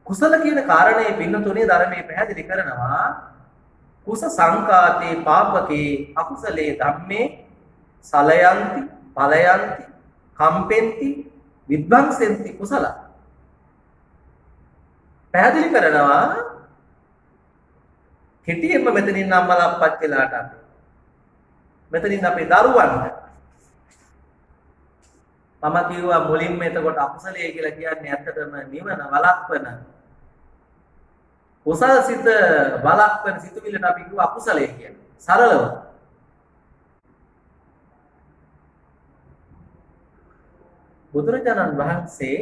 කුසල කියන කාරණේ පින්නතුනේ ධර්මයේ පැහැදිලි කරනවා කුස සංකාතේ පාපකේ අකුසලේ ධම්මේ සලයන්ති පලයන්ති කම්පෙන්ති විද්වංසෙන්ති කුසල පැහැදිලි කරනවා හිටියෙම මෙතනින් අම්මලා අප්පච්චිලාට අපි මෙතනින් අපේ දරුවන්ට මම කිව්වා මුලින්ම එතකොට අකුසලයේ කියලා කියන්නේ ඇත්තටම නිවන වළක්වන කුසල සිත වළක්වන සිතුවිල්ලට අපි කිව්වා අකුසලයේ කියන්නේ සරලව බුදුරජාණන් වහන්සේ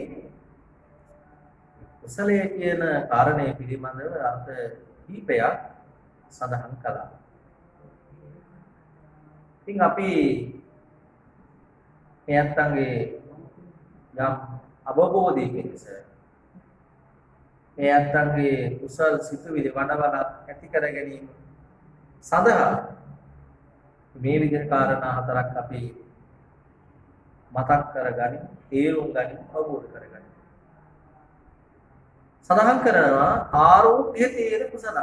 කුසලයේ කියන කාරණය පිළිබඳව අර්ථ කීපයක් සඳහන් කළා. ඉතින් අපි එයන්තන්ගේ යම් අවබෝධය පිණිස එයන්තන්ගේ කුසල් සිතුවිලි වඩවලා ඇති කර ගැනීම සඳහා මේ විදිහට කාරණා හතරක් අපි මතක් කරගනිමු, තේරුම් ගනිමු, අවබෝධ කරගනිමු. සඳහන් කරනවා ආරෝප්‍ය තේන කුසල,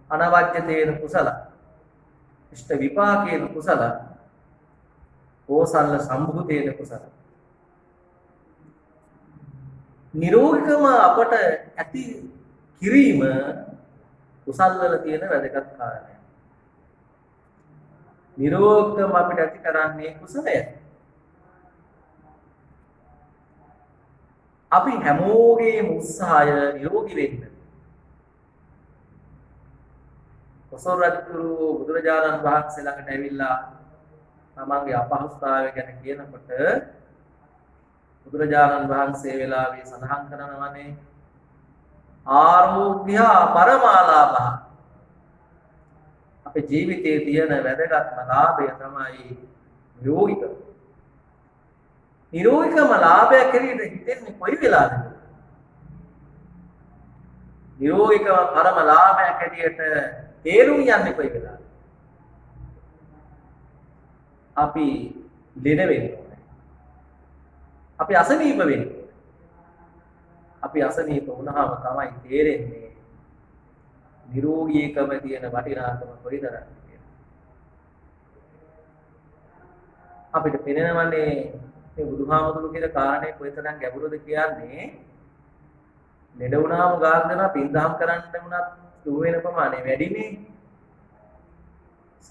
අනවජ්‍ය තේන කුසල, ඉෂ්ඨ විපාකේන කුසල, කෝසල්ල සම්භූතේන කුසල. නිරෝගිකම අපට ඇති කිරීම කුසල් වල තියෙන වැදගත් කාරණයක්. නිරෝගිකම අපිට ඇති කරන්නේ කුසලය. අපි හැමෝගේම උත්සාහය නිරෝගී වෙන්න. කොසල් රජුරු බුදුරජාණන් වහන්සේ ළඟට ඇවිල්ලා තමන්ගේ අපහසුතාවය ගැන කියනකොට බුදුරජාණන් වහන්සේ වෙලාවේ සඳහන් කරනවානේ ආරෝග්‍ය පරමාලාභ. අපේ ජීවිතයේ තියෙන වැදගත්ම ලාභය තමයි නිරෝගීකම. නිරෝගීකම ලාභය කෙරෙහිද හිතෙන්නේ කොයි වෙලාවද? නිරෝගීකම පරම ලාභයක් ඇටියට තේරුම් යන්නේ කොයි වෙලාවද? අපි ලෙඩ වෙන්නේ. අපි අසනීප වෙන්නේ. අපි අසනීප වුණාම තමයි තේරෙන්නේ නිරෝගීකම තියෙන වටිනාකම කොයිතරම්ද කියලා. අපිට පෙනෙනවනේ මේ බුදුහාමුදුරු කියන කාරණේ කොයිතරම් ගැඹුරුද කියන්නේ. ලෙඩ වුණාම ගාක් දෙනවා පින්දහම් කරන්න වුණත් දුර වෙන ප්‍රමාණය වැඩිනේ.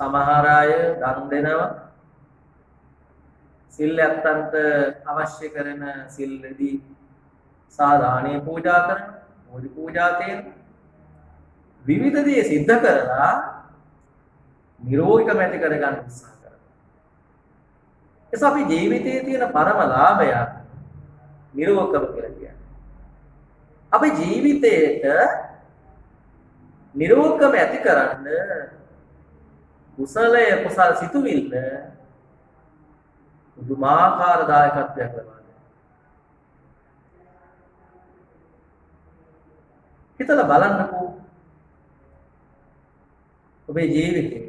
සමහර අය දන් දෙනවා. සිල් ඇත්තන්ට අවශ්‍ය කරන සිල් රෙදි සාදාණේ පූජා කරන මොදි පූජා තේන විවිධ දේ සිද්ධ කරලා නිරෝගීකම ඇති කරගන්න උත්සාහ කරනවා. එස අපි ජීවිතයේ තියෙන පරම ලාභය නිරෝගීකම කියලා කියන්නේ. අපි ජීවිතයේට නිරෝගීකම ඇති කරන්න කුසලය කුසල් සිතුවිල්ල පුදුමාකාර දායකත්වයක් ලබනවා. හිතලා බලන්නකෝ ඔබේ ජීවිතේ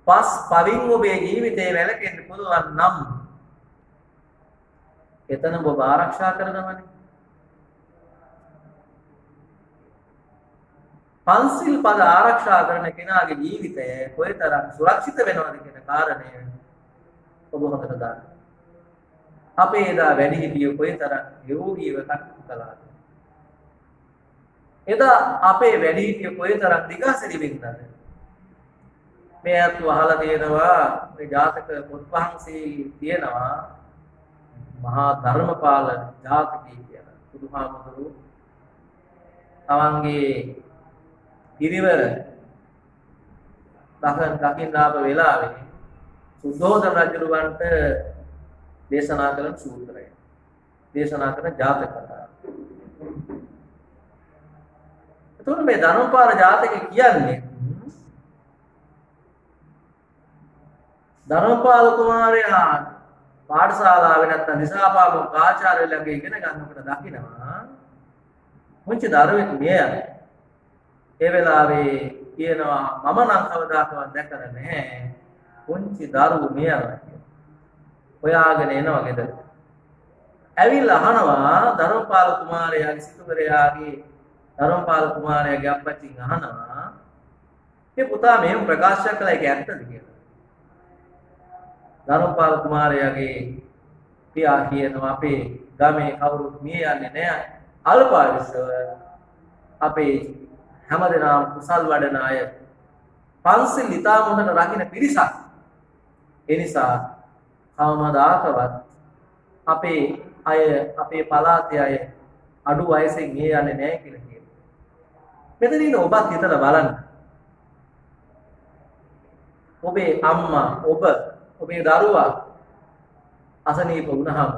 පස් පවින් ඔබේ ජීවිතේ වැළකෙන්න පුළුවන් නම් එතන ඔබ ආරක්ෂා කරනවනේ. පන්සිල් පද ආරක්ෂා කරන කෙනාගේ ජීවිතය කොයිතරම් සුරක්ෂිත වෙනවද කියන කාරණය ඔබ හොඳට දන්න. අපේ එදා වැඩිහිටියෝ කොයිතරම් යෝගීව කටයුතු කළාද? එදා අපේ වැඩිහිටියෝ කොයිතරම් දිගාසිරිවින්දද? මේ අතු අහලා තියෙනවා මේ ජාතක පොත් වහන්සේ තියෙනවා මහා ධර්මපාල ජාතකී කියලා. බුදුහාමුදුරුවෝ තමන්ගේ ගිරිවර දකින්න ආපු වෙලාවේ සුද්ධෝදන රජුවන්ට දේශනා කරන සූත්‍රය. දේශනා කරන ජාතක කතාව. එතකොට මේ ධර්මපාල ජාතකේ කියන්නේ ධර්මපාල කුමාරයා පාඨශාලාවේ නැත්නම් දිසාපාලක ආචාර්ය ළඟ ඉගෙන ගන්නකොට දකිනවා මුංචි දරුවෙක් මියන. ඒ වෙලාවේ කියනවා මම නම් කවදාකවත් දැකලා නැහැ මුංචි දරුවෝ මියනවා. හොයාගෙන එනවා ගෙදර. ඇවිල්ලා අහනවා ධර්මපාල කුමාරයාගේ සිටුවරයාගේ ධර්මපාල කුමාරයාගේ අප්පච්චින් අහනවා මේ පුතා මෙහෙම ප්‍රකාශ කළා ඒක ඇත්තද කියලා. ධර්මපාල කුමාරයාගේ පියා කියනවා අපේ ගමේ කවුරුත් මිය යන්නේ නැහැ. අල්පායුෂව අපේ හැමදෙනාම කුසල් වඩන අය පන්සිල් ඉතාම හොඳට රකින්න පිරිසක්. ඒ නිසා කවමදාකවත් අපේ අය අපේ පළාතේ අය අඩු වයසෙන් මිය යන්නේ නැහැ කියලා කියනවා. මෙතන ඉන්න ඔබත් හිතලා බලන්න. ඔබේ අම්මා ඔබේ දරුවා අසනීප වුණාම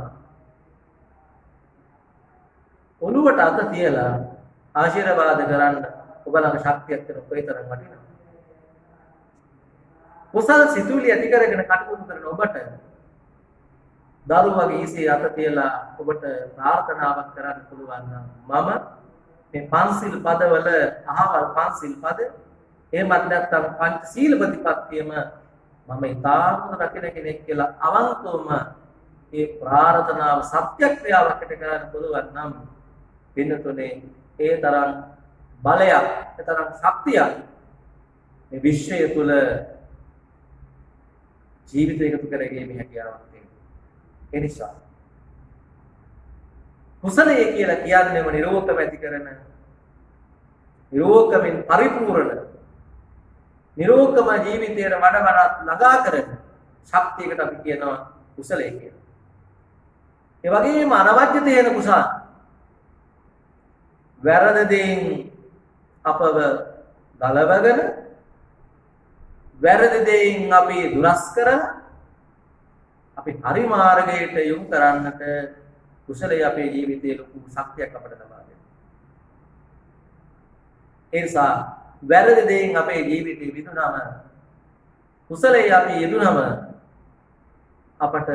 ඔළුවට අත තියලා ආශිර්වාද කරන්න ඔබ ළඟ ශක්තියක් තියෙන කොයිතරම් වටිනවද? කුසල සිතුවිලි ඇති කරගෙන කටයුතු කරන ඔබට දරුවගේ ඉසේ අත තියලා ඔබට ප්‍රාර්ථනාවක් කරන්න පුළුවන් නම් මම මේ පන්සිල් පදවල අහවල් පන්සිල් පද එහෙමත් නැත්නම් පංච සීල ප්‍රතිපත්තියම මම ඊටාම රකින්න කෙනෙක් කියලා අවංකවම මේ ප්‍රාර්ථනාව සත්‍යක්‍රියාවකට කරන්න පුළුවන් නම් පින්නතුනේ ඒ තරම් බලයක් ඒ තරම් ශක්තියක් මේ විශ්වය තුල ජීවිතය එකතු කරගැනීමේ හැකියාවක් තියෙනවා. ඒ නිසා කුසලයේ කියලා කියන්නේම නිරෝධකම ඇති කරන නිරෝධකමින් පරිපූර්ණ නිරෝධකම ජීවිතයට වඩා ළඟා කරන ශක්තියකට අපි කියනවා කුසලයේ කියලා. ඒ වගේම අනවජ්‍ය තේන කුසල වැරදෙන් අපව ගලවගෙන වැරදෙන් අපි දුරස් කරන අපි හරි මාර්ගයට යොමු කරන්නට කුසලයේ අපේ ජීවිතයේ ලොකු ශක්තියක් අපට ලබා දෙනවා. ඒ නිසා වැරදෙන් අපේ ජීවිතේ විදුනම කුසලයේ අපි යෙදුනම අපට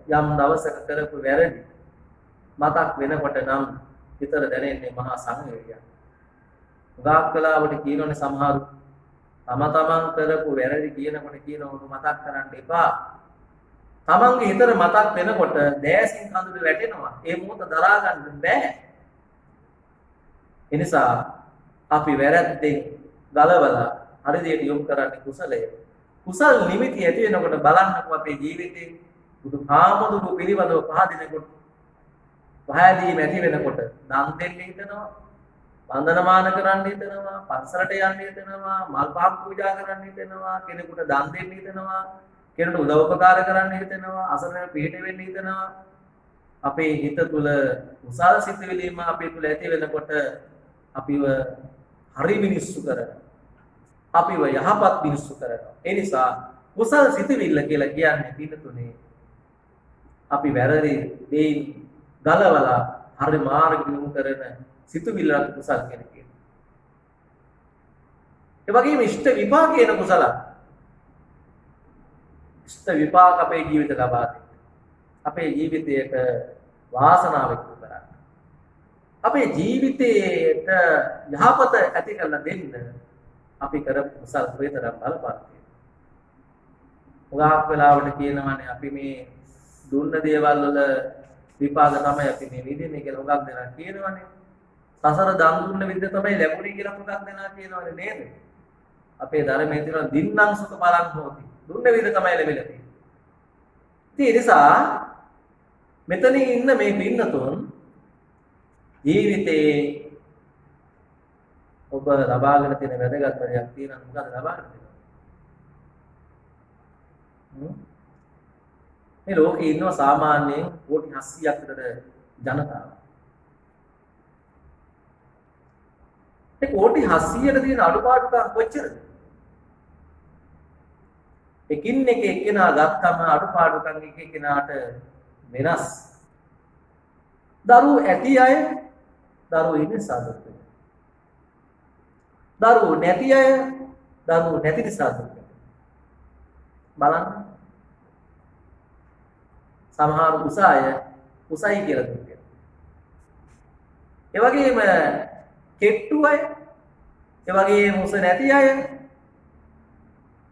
යම් දවසක කරපු වැරදි මතක් වෙනකොට නම් හිතට දැනෙන්නේ මහා සංවේගයක්. උගාක් කලාවට කියනෝනේ සමහරු තමන් කරපු වැරදි කියනකොට කියනවලු මතක් කරන්න එපා. තමන්ගේ හිතට මතක් වෙනකොට දෑසින් කඳුළු වැටෙනවා. ඒ මොහොත දරා ගන්න බෑ. ඒ නිසා අපි වැරද්දෙන් ගලවලා හරි දෙයට යොමු කරන්නේ කුසලය. කුසල් නිමිති ඇති වෙනකොට බලන්නකෝ අපේ ජීවිතේ බුදුහාමුදුරුවෝ පිළිබඳව පහදිනකොට පහදීම ඇති වෙනකොට දන් දෙන්න හිතනවා, වන්දනමාන කරන්න හිතනවා, පන්සලට යන්න හිතනවා, මල් පහන් පූජා කරන්න හිතනවා, කෙනෙකුට දන් දෙන්න හිතනවා, කෙනෙකුට උදව් උපකාර කරන්න හිතනවා, අසරණ පිහිට වෙන්න හිතනවා. අපේ හිත තුළ කුසල් සිතුවිලිම අපේ තුළ ඇති වෙනකොට අපිව හරි මිනිස්සු කරනවා. අපිව යහපත් මිනිස්සු කරනවා. ඒ නිසා කුසල් සිතුවිල්ල කියලා කියන්නේ පිටුනේ අපි වැරදි දෙයින් ගලවලා හරි මාර්ග යොමු කරන සිතුවිල්ලක් කුසල් කියන කියනවා. ඒ වගේම ඉෂ්ට විපාක කියන කුසල. ඉෂ්ට විපාක අපේ ජීවිත ලබා දෙන්න. අපේ ජීවිතයට වාසනාව එකතු කරගන්න. අපේ ජීවිතේට යහපත ඇති කරලා දෙන්න අපි කරපු කුසල් වේතරම් බලපාන තියෙනවා. උගාක් වෙලාවට කියනවානේ අපි මේ දුන්න දේවල් වල විපාක තමයි අපි මේ විඳින්නේ කියලා උගාක් දෙනා කියනවානේ. සසර දන් දුන්න විදිහ තමයි ලැබුණේ කියලා උගාක් දෙනා කියනවානේ නේද? අපේ ධර්මයේ තියෙන දින්නම් සුඛ බලන් හොති. දුන්න විදිහ තමයි ලැබෙලා තියෙන්නේ. ඉතින් ඒ නිසා මෙතන ඉන්න මේ පින්නතුන් ජීවිතේ ඔබ ලබාගෙන තියෙන වැදගත් දෙයක් තියෙනවා. මොකද ලබාගෙන තියෙනවා? මේ ලෝකේ ඉන්නවා සාමාන්‍යයෙන් කෝටි 700ක් විතර ජනතාව. ඒ කෝටි 700ට තියෙන අඩුපාඩුකම් කොච්චරද? එකින් එක එක්කෙනා ගත්තම අඩුපාඩුකම් එක එක්කෙනාට වෙනස්. දරුවෝ ඇති අය දරුවෝ ඉන්නේ සාදුත්. දරුවෝ නැති අය දරුවෝ නැති නිසා දුක්. බලන්න. සමහර උසාය උසයි කියලා දුක් වෙනවා. ඒ වගේම කෙට්ටු අය, ඒ වගේම උස නැති අය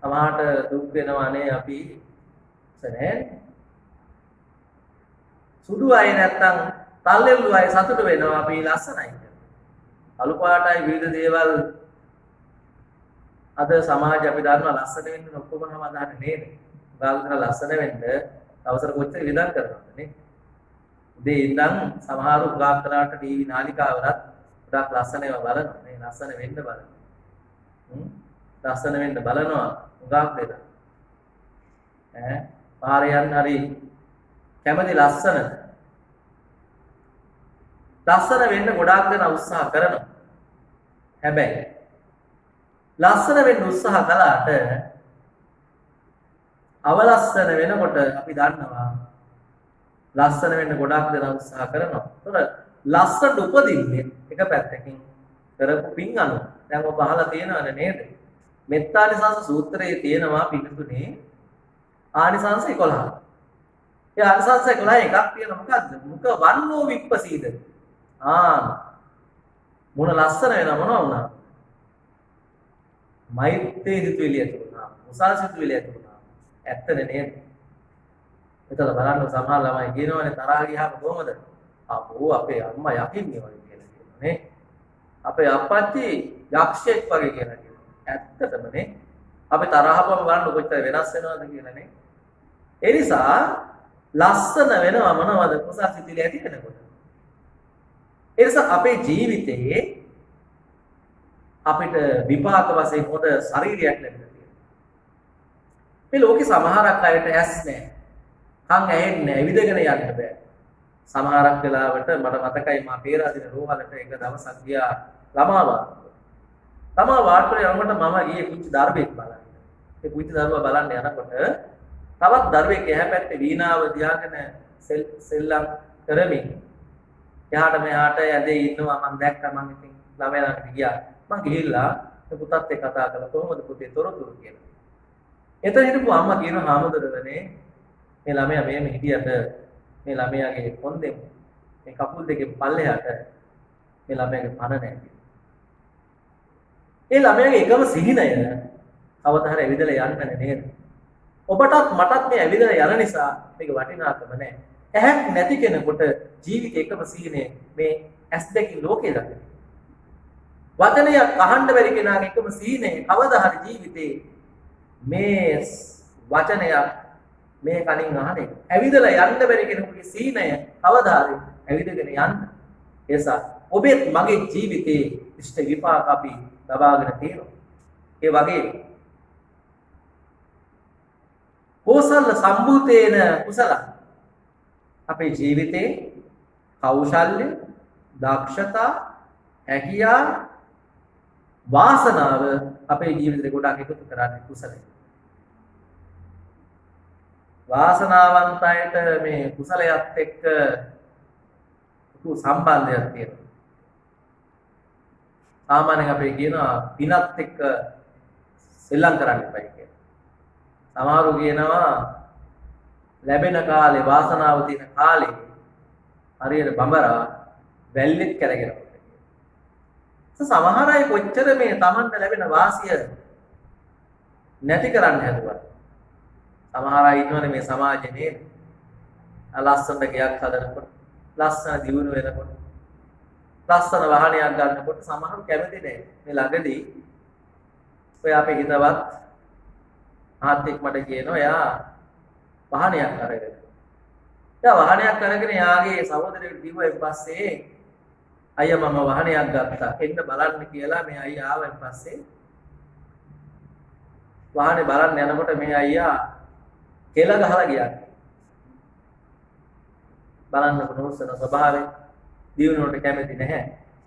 සමහරට දුක් වෙනවානේ අපි උස නැහැ. සුදු අය නැත්තම් තල්ලෙල්ලු අය සතුට වෙනවා අපි ලස්සනයි කියලා. අලු පාටයි විවිධ දේවල් අද සමාජය අපි දන්නවා ලස්සන වෙන්න ඔක්කොම සමාදාන නේද? උගාවිතර ලස්සන වෙන්න අවසර කොච්චර විඳන් කරනවද නේ? උදේ ඉඳන් සමහර උගාකලාට ටීවී නාලිකාවලත් ගොඩක් ලස්සන ඒවා බලනවා නේ. ලස්සන වෙන්න බලනවා. ලස්සන වෙන්න බලනවා උගාක් දෙන්න. පාරේ යන්න හරි කැමති ලස්සන වෙන්න ගොඩාක් දෙනා උත්සාහ කරනවා. හැබැයි ලස්සන වෙන්න උත්සාහ කළාට අවලස්සන වෙනකොට අපි දන්නවා ලස්සන වෙන්න ගොඩාක් දෙනා උත්සාහ කරනවා. ඒතර ලස්සනට උපදින්නේ එක පැත්තකින් කරපු පින් අනුව. දැන් ඔබ අහලා තියෙනවනේ නේද? මෙත්තානිසංස සූත්‍රයේ තියෙනවා පිටුතුනේ ආනිසංස 11. ඒ ආනිසංස 11 එකක් තියෙනවා මොකද්ද? මුඛ වන්නෝ විප්පසීද. මොන ලස්සන වෙනව මොනවා වුණා? මෛත්‍රී සිතුවිලි ඇති වුණා. මුසා සිතුවිලි ඇති වුණා. ඇත්තනේ නේද? එතන බලන්න සමහර ළමයි කියනවනේ තරහ ගියාම කොහමද? අපෝ අපේ අම්මා යකින්නේ වගේ කියලා කියනවා නේ. අපේ අප්පච්චි යක්ෂයෙක් වගේ කියලා කියනවා. ඇත්තටම නේ. අපි තරහවම බලන්න කොච්චර වෙනස් වෙනවද කියලා නේ. ඒ නිසා ලස්සන වෙනවා මොනවද? මුසා සිතුවිලි ඇති වෙනකොට. ඒ නිසා අපේ ජීවිතයේ අපිට විපාක වශයෙන් හොඳ ශරීරයක් ලැබෙනවා තියෙනවා. මේ ලෝකේ සමහරක් අයට ඇස් නැහැ. කන් ඇහෙන්නේ නැහැ. විදගෙන යන්න බෑ. සමහරක් වෙලාවට මට මතකයි මා පේරාදින රෝහලට එක දවසක් ගියා ළමා වාට්ටුවට. ළමා වාට්ටුවේ යනකොට මම ගියේ පුංචි දරුවෙක් බලන්න. ඒ පුංචි දරුවා බලන්න යනකොට තවත් දරුවෙක් එහා පැත්තේ වීණාව තියාගෙන සෙල්ලම් කරමින් එහාට මෙහාට ඇදේ ඉන්නවා මම දැක්කා මම ඉතින් ළමයා ළඟට ගියා. මම ගිහිල්ලා පුතත් එක්ක කතා කළා කොහොමද පුතේ තොරතුරු කියලා. එතන හිටපු අම්මා කියනවා හාමුදුරුවනේ මේ ළමයා මෙහෙම හිටියට මේ ළමයාගේ කොන්දේ මේ කකුල් දෙකේ පල්ලෙහාට මේ ළමයාගේ පණ නැහැ. ඒ ළමයාගේ එකම සිහිනය කවදා හරි ඇවිදලා යන්නනේ නේද? ඔබටත් මටත් මේ ඇවිදලා යන නිසා මේක වටිනාකම නැහැ. ඇහක් නැති කෙනෙකුට ජීවිතේ එකම සිහිනේ මේ ඇස් දෙකින් ලෝකේ දකින. වචනය අහන්න බැරි කෙනාගේ එකම සිහිනේ කවදා හරි ජීවිතේ මේ වචනය මේ කණින් අහන්නේ ඇවිදලා යන්න බැරි කෙනෙකුගේ සිහිනය කවදා හරි ඇවිදගෙන යන්න. ඒසා ඔබේ මගේ ජීවිතේ ඉෂ්ට විපාක අපි ලබාගෙන තියෙනවා. ඒ වගේ කෝසල සම්භූතේන කුසල අපේ ජීවිතේ කෞශල්‍ය, දක්ෂතා, හැකියාව, වාසනාව අපේ ජීවිතේ ගොඩක් එකතු කරන්නේ කුසලයි. වාසනාවන්තයට මේ කුසලයට එක්ක සම්බන්ධයක් තියෙනවා. සාමාන්‍යයෙන් අපි කියනවා පිනත් එක්ක සෙල්ලම් කරන්න එපා කියලා. සමහරු කියනවා ලැබෙන කාලේ වාසනාව තියෙන කාලේ හරියට බඹරා වැල්ලෙත් කැරගෙනවා. සමහර අය කොච්චර මේ Tamanට ලැබෙන වාසිය නැති කරන්න හැදුවා. සමහර අය ඉන්නවනේ මේ සමාජයේ නේද? ලස්සන ගයක් හදනකොට, ලස්සන දියුණු වෙනකොට, ලස්සන වාහනයක් ගන්නකොට සමහරු කැමති නැහැ. මේ ළඟදී ඔය අපේ හිතවත් ආත්මික මට කියනවා එයා වාහනයක් අරගෙන. එයා වාහනයක් අරගෙන යාගේ සහෝදරයෙකුට දීපුවා පස්සේ අයියා මම වාහනයක් ගත්තා. එන්න බලන්න කියලා මේ අයියා ආවන් පස්සේ වාහනේ බලන්න යනකොට මේ අයියා කෙල ගහලා ගියා. බලන්න කොහොමද ස්වභාවය දිනුනට කැමති නැහැ.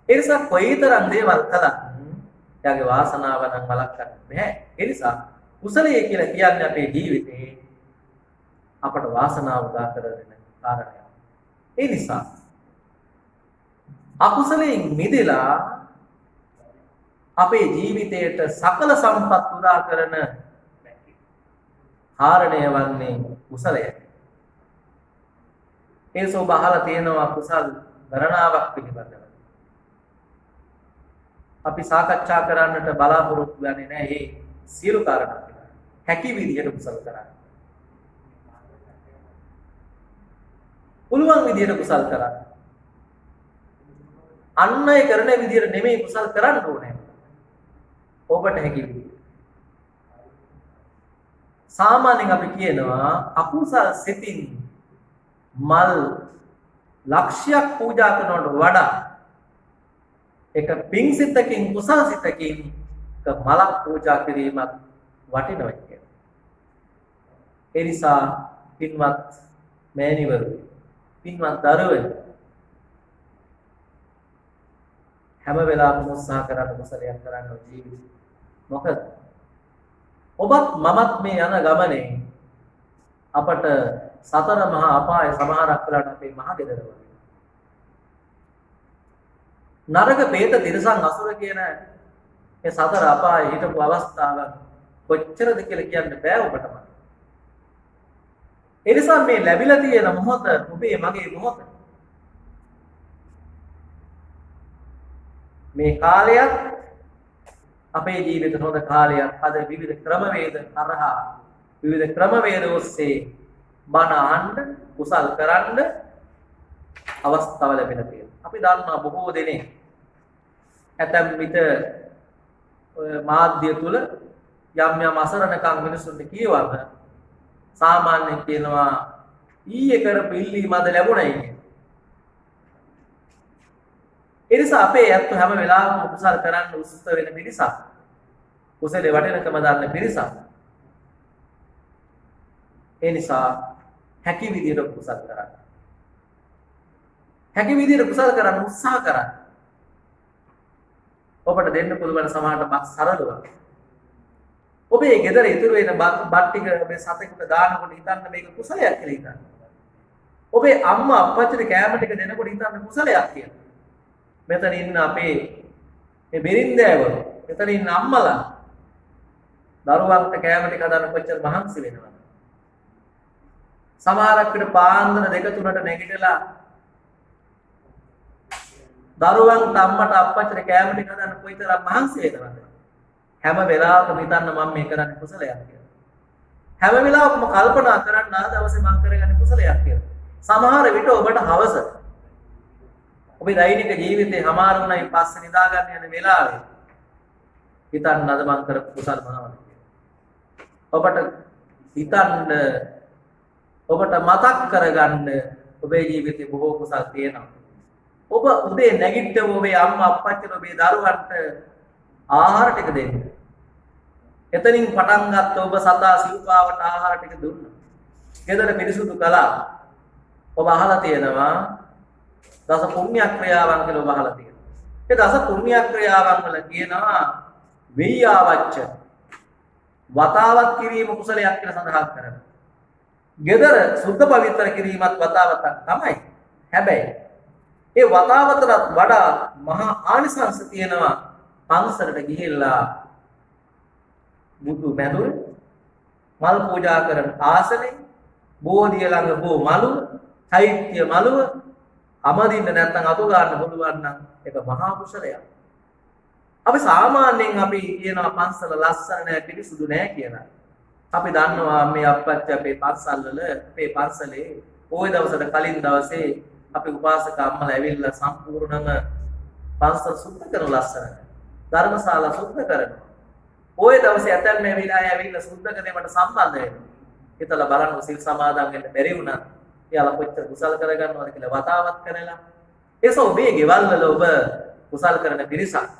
ඒ නිසා කොයිතරම් දේවල් කළත් එයාගේ වාසනාව නම් වළක්වන්න බෑ. ඒ නිසා කුසලයේ කියලා කියන්නේ අපේ ජීවිතේ අපට වාසනාව උදා කරගෙන කාරණයක්. ඒ නිසා අකුසලයෙන් මිදලා අපේ ජීවිතයට සකල සම්පත් උදා කරන කාරණය වන්නේ කුසලයයි. ඒ සෝබහල තියෙනවා කුසල් ගණනාවක් පිළිබඳව. අපි සාකච්ඡා කරන්නට බලාපොරොත්තු වෙන්නේ නැහැ මේ සියලු කාරණා පිළිබඳව. හැකි විදිහට කුසල් කරන්න. පුළුවන් විදිහට කුසල් කරන්න. අන් අය කරන විදිහට නෙමෙයි කුසල් කරන්න ඕනේ. ඔබට හැකි විදිහට. සාමාන්‍යයෙන් අපි කියනවා අකුසල් සිතින් මල් ලක්ෂයක් පූජා කරනවට වඩා එක පිං සිතකින් කුසල් සිතකින් මලක් පූජා කිරීමත් වටිනවා කියලා. ඒ නිසා පින්වත් මෑණිවරු, පින්වත් දරුවෝ හැම වෙලාවෙම උත්සාහ කරන්න කුසලයක් කරන්න ජීවිතේ. මොකද ඔබත් මමත් මේ යන ගමනේ අපට සතර මහා අපාය සමහරක් වෙලාවට අපේ මහ ගෙදර වගේ. නරක പ്രേත තිරසං අසුර කියන මේ සතර අපාය හිටපු අවස්ථාව කොච්චරද කියලා කියන්න බෑ ඔබට මට. ඒ නිසා මේ ලැබිලා තියෙන මොහොත ඔබේ මගේ මොහොත. මේ කාලයත් අපේ ජීවිත හොඳ කාලයක්. අද විවිධ ක්‍රමවේද හරහා විවිධ ක්‍රමවේද ඔස්සේ බණ අහන්න කුසල් කරන්න අවස්ථාව ලැබෙලා තියෙනවා. අපි දන්නා බොහෝ දෙනෙක් ඇතැම් විට මාධ්‍ය තුල යම් යම් අසරණකම් මිනිසුන්ට කියවම සාමාන්‍යයෙන් කියනවා ඊයේ කරපු ඉල්ලීම අද ලැබුණයි කියලා. ඒ නිසා අපේ ඇත්ත හැම වෙලාවෙම කුසල් කරන්න උත්සාහ වෙන පිරිසක්. කුසලේ වටිනකම දන්න පිරිසක්. ඒ නිසා හැකි විදියට කුසල් කරන්න. හැකි විදියට කුසල් කරන්න උත්සාහ කරන්න. ඔබට දෙන්න පුළුවන් සමාහට බක් සරලව. ඔබේ ගෙදර ඉතුරු වෙන බත් ටික මේ සතෙකුට දානකොට හිතන්න මේක කුසලයක් කියලා හිතන්න. ඔබේ අම්මා අප්පච්චිට කෑම ටික දෙනකොට හිතන්න කුසලයක් කියලා. මෙතන ඉන්න අපේ මේ බෙරින්දෑවරු, මෙතන ඉන්න අම්මලා දරුවන්ට කෑම ටික හදන්න කොච්චර මහන්සි වෙනවද? සමහරක් විට පාන්දර 2-3ට නැගිටලා දරුවන්ට අම්මට අප්පච්චිට කෑම ටික හදන්න කොයිතරම් මහන්සි වෙනවද? හැම වෙලාවකම හිතන්න මම මේ කරන්නේ කුසලයක් කියලා. හැම වෙලාවකම කල්පනා කරන්න ආ දවසේ මම කරගන්නේ කුසලයක් කියලා. සමහර විට ඔබට හවස ඔබේ දෛනික ජීවිතේ හමාර වුණායින් පස්සේ නිදා ගන්න යන වෙලාවේ හිතන්න අද මම කරපු කුසල මොනවද කියලා. ඔබට හිතන්න ඔබට මතක් කරගන්න ඔබේ ජීවිතේ බොහෝ කුසල් තියෙනවා. ඔබ උදේ නැගිට්ටම ඔබේ අම්මා අප්පච්චිට ඔබේ දරුවන්ට ආහාර ටික දෙන්න. එතනින් පටන් ගත්ත ඔබ සතා සිව්පාවට ආහාර ටික දුන්නා. ගෙදර පිරිසුදු කළා. ඔබ අහලා තියෙනවා දස පුණ්‍ය ක්‍රියාවන් කියලා ඔබ අහලා තියෙනවා. ඒ දස පුණ්‍ය ක්‍රියාවන් වල කියනවා වෙయ్యවච්ච වතාවත් කිරීම කුසලයක් කියලා සඳහන් කරනවා. ගෙදර සුද්ධ පවිත්‍ර කිරීමත් වතාවතක් තමයි. හැබැයි ඒ වතාවතට වඩා මහා ආනිසංස තියෙනවා පන්සලට ගිහිල්ලා බුදු මැදුර මල් පූජා කරන ආසනේ බෝධිය ළඟ බෝ මලුව චෛත්‍ය මලුව අමදින්න නැත්නම් අතු ගන්න පුළුවන් නම් ඒක මහා කුසලයක්. අපි සාමාන්‍යයෙන් අපි කියනවා පන්සල ලස්සන නැහැ පිරිසුදු නැහැ කියලා. අපි දන්නවා මේ අප්පච්චි අපේ පන්සලේ පොයි දවසට කලින් දවසේ අපි උපාසක අම්මලා ඇවිල්ලා සම්පූර්ණම පන්සල සුද්ධ කරන ලස්සන ධර්මශාලා සුද්ධ කරනවා. පොයි දවසේ ඇතැම් ඇවිල්ලා සුද්ධ කරනවට සම්බන්ධ වෙනවා. හිතලා බලන්න සිල් සමාදන් වෙන්න බැරි වුණා. එයාලා කොච්චර කුසල් කරගන්නවද කියලා වතාවත් කරලා. ඒස ඔබේ ගෙවල් වල ඔබ කුසල් කරන පිරිසක්.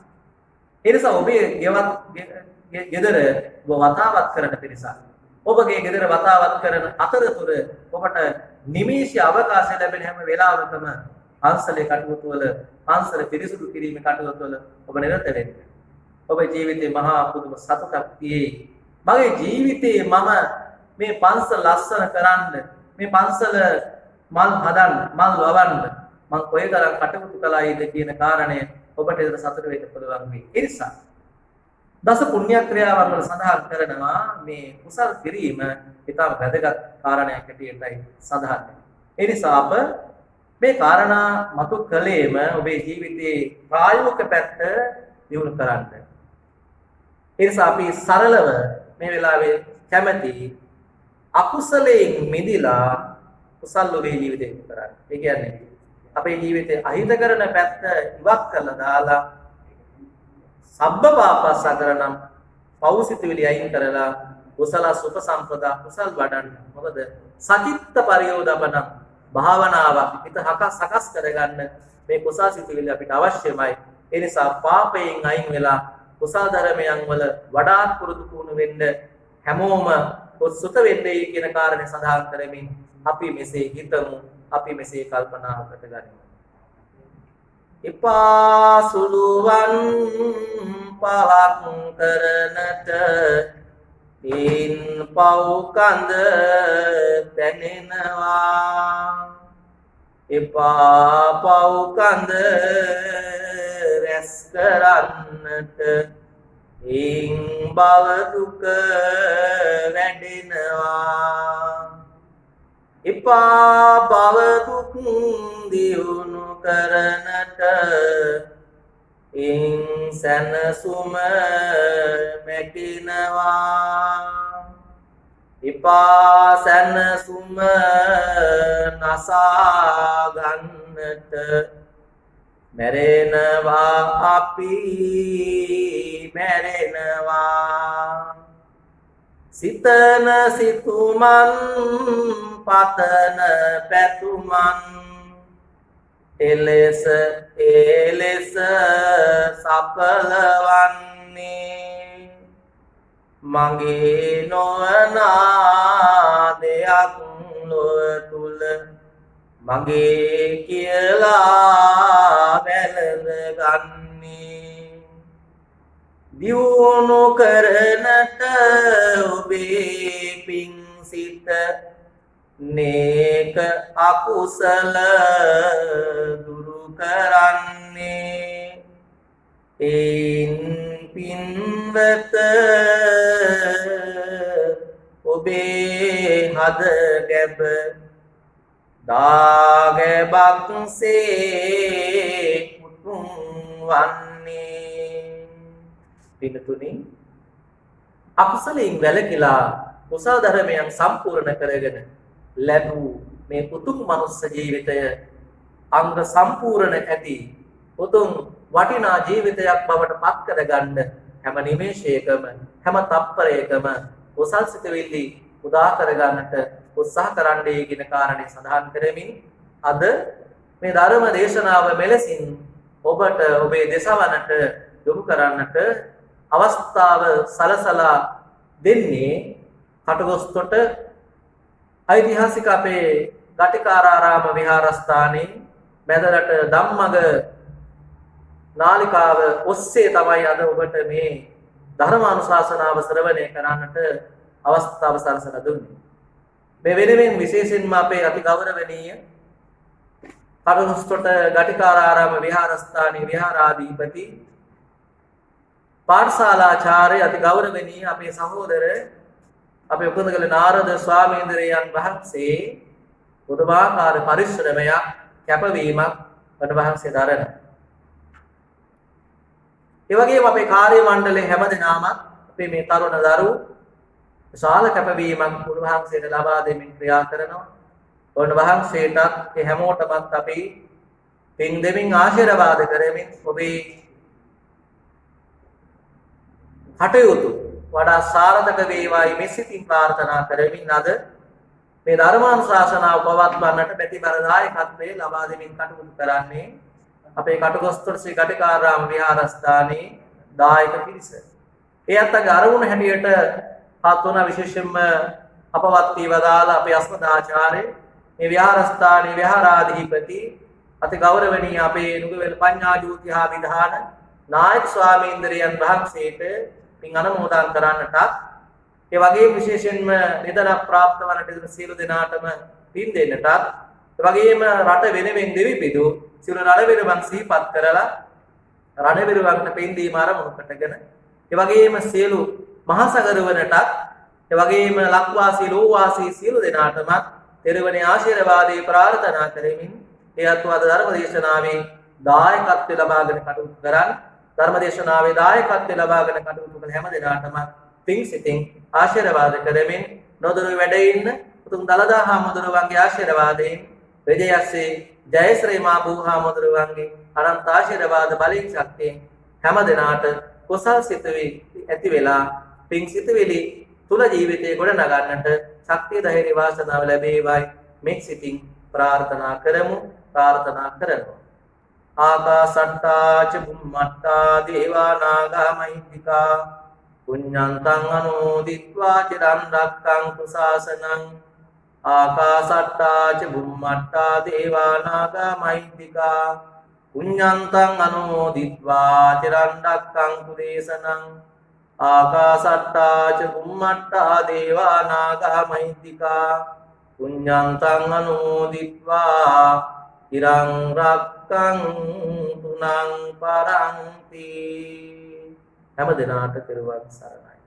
ඒ නිසා ඔබේ ගෙදර ඔබ වතාවත් කරන පිරිසක්. ඔබගේ ගෙදර වතාවත් කරන අතරතුර ඔබට නිමේෂ අවකාශය ලැබෙන හැම වෙලාවකම පන්සලේ කටයුතු වල පන්සල පිරිසුදු කිරීමේ කටයුතු වල ඔබ නිරත වෙන්න. ඔබේ ජීවිතේ මහා පුදුම සතුටක් තියෙයි. මගේ ජීවිතේ මම මේ පන්සල ලස්සන කරන්න මේ පන්සල මල් හදන්න මල් වවන්න මම කොයිතරම් කටයුතු කළායිද කියන කාරණය ඔබට ඒතර සතුට වෙන්න පුළුවන් වෙයි. ඒ නිසා දස පුණ්‍ය ක්‍රියාවන් වල සඳහන් කරනවා මේ කුසල් කිරීම ඉතාම වැදගත් කාරණයක් හැටියටයි සඳහන් වෙන්නේ. ඒ නිසා අප මේ කාරණා මතු කළේම ඔබේ ජීවිතයේ ප්‍රායෝගික පැත්ත දියුණු කරන්න. ඒ නිසා අපි සරලව මේ වෙලාවේ කැමැති අකුසලයෙන් මිදලා කුසල් ඔබේ ජීවිතේ කරන්න. ඒ කියන්නේ අපේ ජීවිතේ අහිත කරන පැත්ත ඉවත් කරලා දාලා සබ්බපාපසකරණම් පෞසිතවිලි අයින් කරලා කුසල සුපසම්පදා කුසල් වඩන්න. මොකද සචිත්ත පරියෝදපන භාවනාවක් හිත සකස් කරගන්න මේ කුසල් සිතවිලි අපිට අවශ්‍යමයි. ඒ නිසා පාපයෙන් අයින් වෙලා කුසල් ධර්මයන් වල වඩාත් පුරුදු පුහුණු වෙන්න හැමෝම සුත වෙන්නේ කියන කාරණේ සඳහන් කරමින් අපි මෙසේ හිතමු, අපි මෙසේ කල්පනා කරගනිමු. ඉපාසුලුවන් පවක් කරනට ඉන් පව් කඳ දැනෙනවා. එපා පව් කඳ රැස් කරන්නට ඉන් බව දුක වැඩෙනවා. එපා බව දුක් දියුණු කරනට ඉන් සැනසුම මැකිනවා. එපා සැනසුම නසා ගන්නට මැරෙනවා අපි මැරෙනවා. සිතන සිතුමන් පතන පැතුමන් එලෙස සඵලවන්නේ මගේ නොවනා දෙයක් නොව තුල මගේ කියලා වැළඳ ගන්නේ. දියුණු කරනට ඔබේ පිං සිත නේක අකුසල දුරු කරන්නේ. එයින් පින්වත ඔබේ හද ගැබ දාගැබක්සේ උතුම් වන්නේ. පින්තුනි, අකුසලයෙන් වැළකීලා කුසල ධර්මයන් සම්පූර්ණ කරගෙන ලැබූ මේ උතුම් මනුස්ස ජීවිතය අංග සම්පූර්ණ ඇති උතුම් වටිනා ජීවිතයක් බවට පත් කරගන්න හැම නිමේෂයකම හැම තප්පරයකම කුසල් සිතවිලි උදා කරගන්නට උත්සාහ කරන්නයි කියන කාරණේ සඳහන් කරමින් අද මේ ධර්ම දේශනාව මෙලෙසින් ඔබට ඔබේ දේශවනට යොමු කරන්නට අවස්ථාව සලසලා දෙන්නේ කටගොස්තොට ඓතිහාසික අපේ ගටිකාරාරාම විහාරස්ථානයේ මැදරට ධම්මග නාලිකාව ඔස්සේ තමයි අද ඔබට මේ ධර්මානුශාසනාව ශ්‍රවණය කරන්නට අවස්ථාව සලසලා දුන්නේ. මේ වෙනුවෙන් විශේෂයෙන්ම අපේ අති ගෞරවනීය කටගොස්තොට ගටිකාරාරාම විහාරස්ථානයේ විහාරාධිපති පාඨශාලාචාර්ය අති ගෞරවනීය අපේ සහෝදර අපේ උපන්දගල නාරද ස්වාමීන්ද්‍රයන් වහන්සේ පුදුමාකාර පරිශ්‍රමයක් කැපවීමක් වහන්සේ දරනවා. ඒ වගේම අපේ කාර්ය මණ්ඩලයේ හැමදෙනාම අපේ මේ තරුණ දරුවෝ විශාල කැපවීමක් උන්වහන්සේට ලබා දෙමින් ක්‍රියා කරනවා. උන්වහන්සේටත් ඒ හැමෝටමත් අපි පින් දෙමින් ආශිර්වාද කරමින් ඔබේ කටයුතු වඩා සාර්ථක වේවායි මෙසිතින් ප්‍රාර්ථනා කරමින් අද මේ ධර්මානුශාසනාව පවත්වන්නට ප්‍රතිබල දායකත්වයේ ලබා දෙමින් කටයුතු කරන්නේ අපේ කටුකොස්තර ශ්‍රී කටිකාරාම විහාරස්ථානයේ දායක පිරිස. ඒ අත්ගේ අරමුණ හැටියට පත් වුණ විශේෂයෙන්ම අපවත් වී වදාළ අපේ අස්මදාචාර්ය මේ විහාරස්ථානයේ විහාරාධිපති අති ගෞරවනීය අපේ නුගවැල පඤ්ඤාජෝති හා විධාන නායක ස්වාමීන්ද්‍රයන් වහන්සේට පින් අනුමෝදන් කරන්නටත් ඒ වගේම විශේෂයෙන්ම නිදන ප්‍රාප්ත වන සියලු දෙනාටම පින් දෙන්නටත් ඒ වගේම රට වෙනුවෙන් දෙවි පිදු සියලු රණවිරුවන් සිහිපත් කරලා රණවිරුවන්ට පින් දීම ආරමුණු කොටගෙන ඒ වගේම සියලු මහසගරවනටත් ඒ වගේම ලක්වාසී ලෝවාසී සියලු දෙනාටම තෙරුවනේ ආශිර්වාදේ ප්‍රාර්ථනා කරමින් ඒ අත්වාද ධර්ම දේශනාවේ දායකත්වය ලබාගෙන කටයුතු කරන් ධර්ම දේශනාවේ දායකත්වය ලබාගෙන කටයුතු කළ හැම දෙනාටම පින් සිතින් ආශිර්වාද කරමින් නොදොර වැඩ ඉන්න උතුම් දලදා හාමුදුරුවන්ගේ ආශිර්වාදයෙන් විජයස්සේ ජයශ්‍රී මා බුහාමුදුරුවන්ගේ අනන්ත ආශිර්වාද බලයෙන් ශක්තියෙන් හැම දෙනාට කුසල් සිතුවි ඇති වෙලා පින් සිතුවිලි තුල ජීවිතේ ගොඩ නගන්නට ශක්තිය ධෛර්ය වාසනාව ලැබේවායි මෙක් සිතින් ප්‍රාර්ථනා කරමු. ආකාසට්ටා ච බුම්මට්ටා දේවා නාග මහිද්దికා පුඤ්ඤන්තං අනුමෝදිත්වා චිරන් රක්ඛන්තු ශාසනං. ආකාසට්ටා ච බුම්මට්ටා දේවා නාග මහිද්దికා පුඤ්ඤන්තං අනුමෝදිත්වා චිරන් රක්ඛන්තු දේශනං. ආකාසට්ටා ච බුම්මට්ටා දේවා නාග මහිද්దికා පුඤ්ඤන්තං අනුමෝදිත්වා චිරං රක්ඛන්තු නං පරන්ති. හැම දිනාට පෙරවන් සරණයි.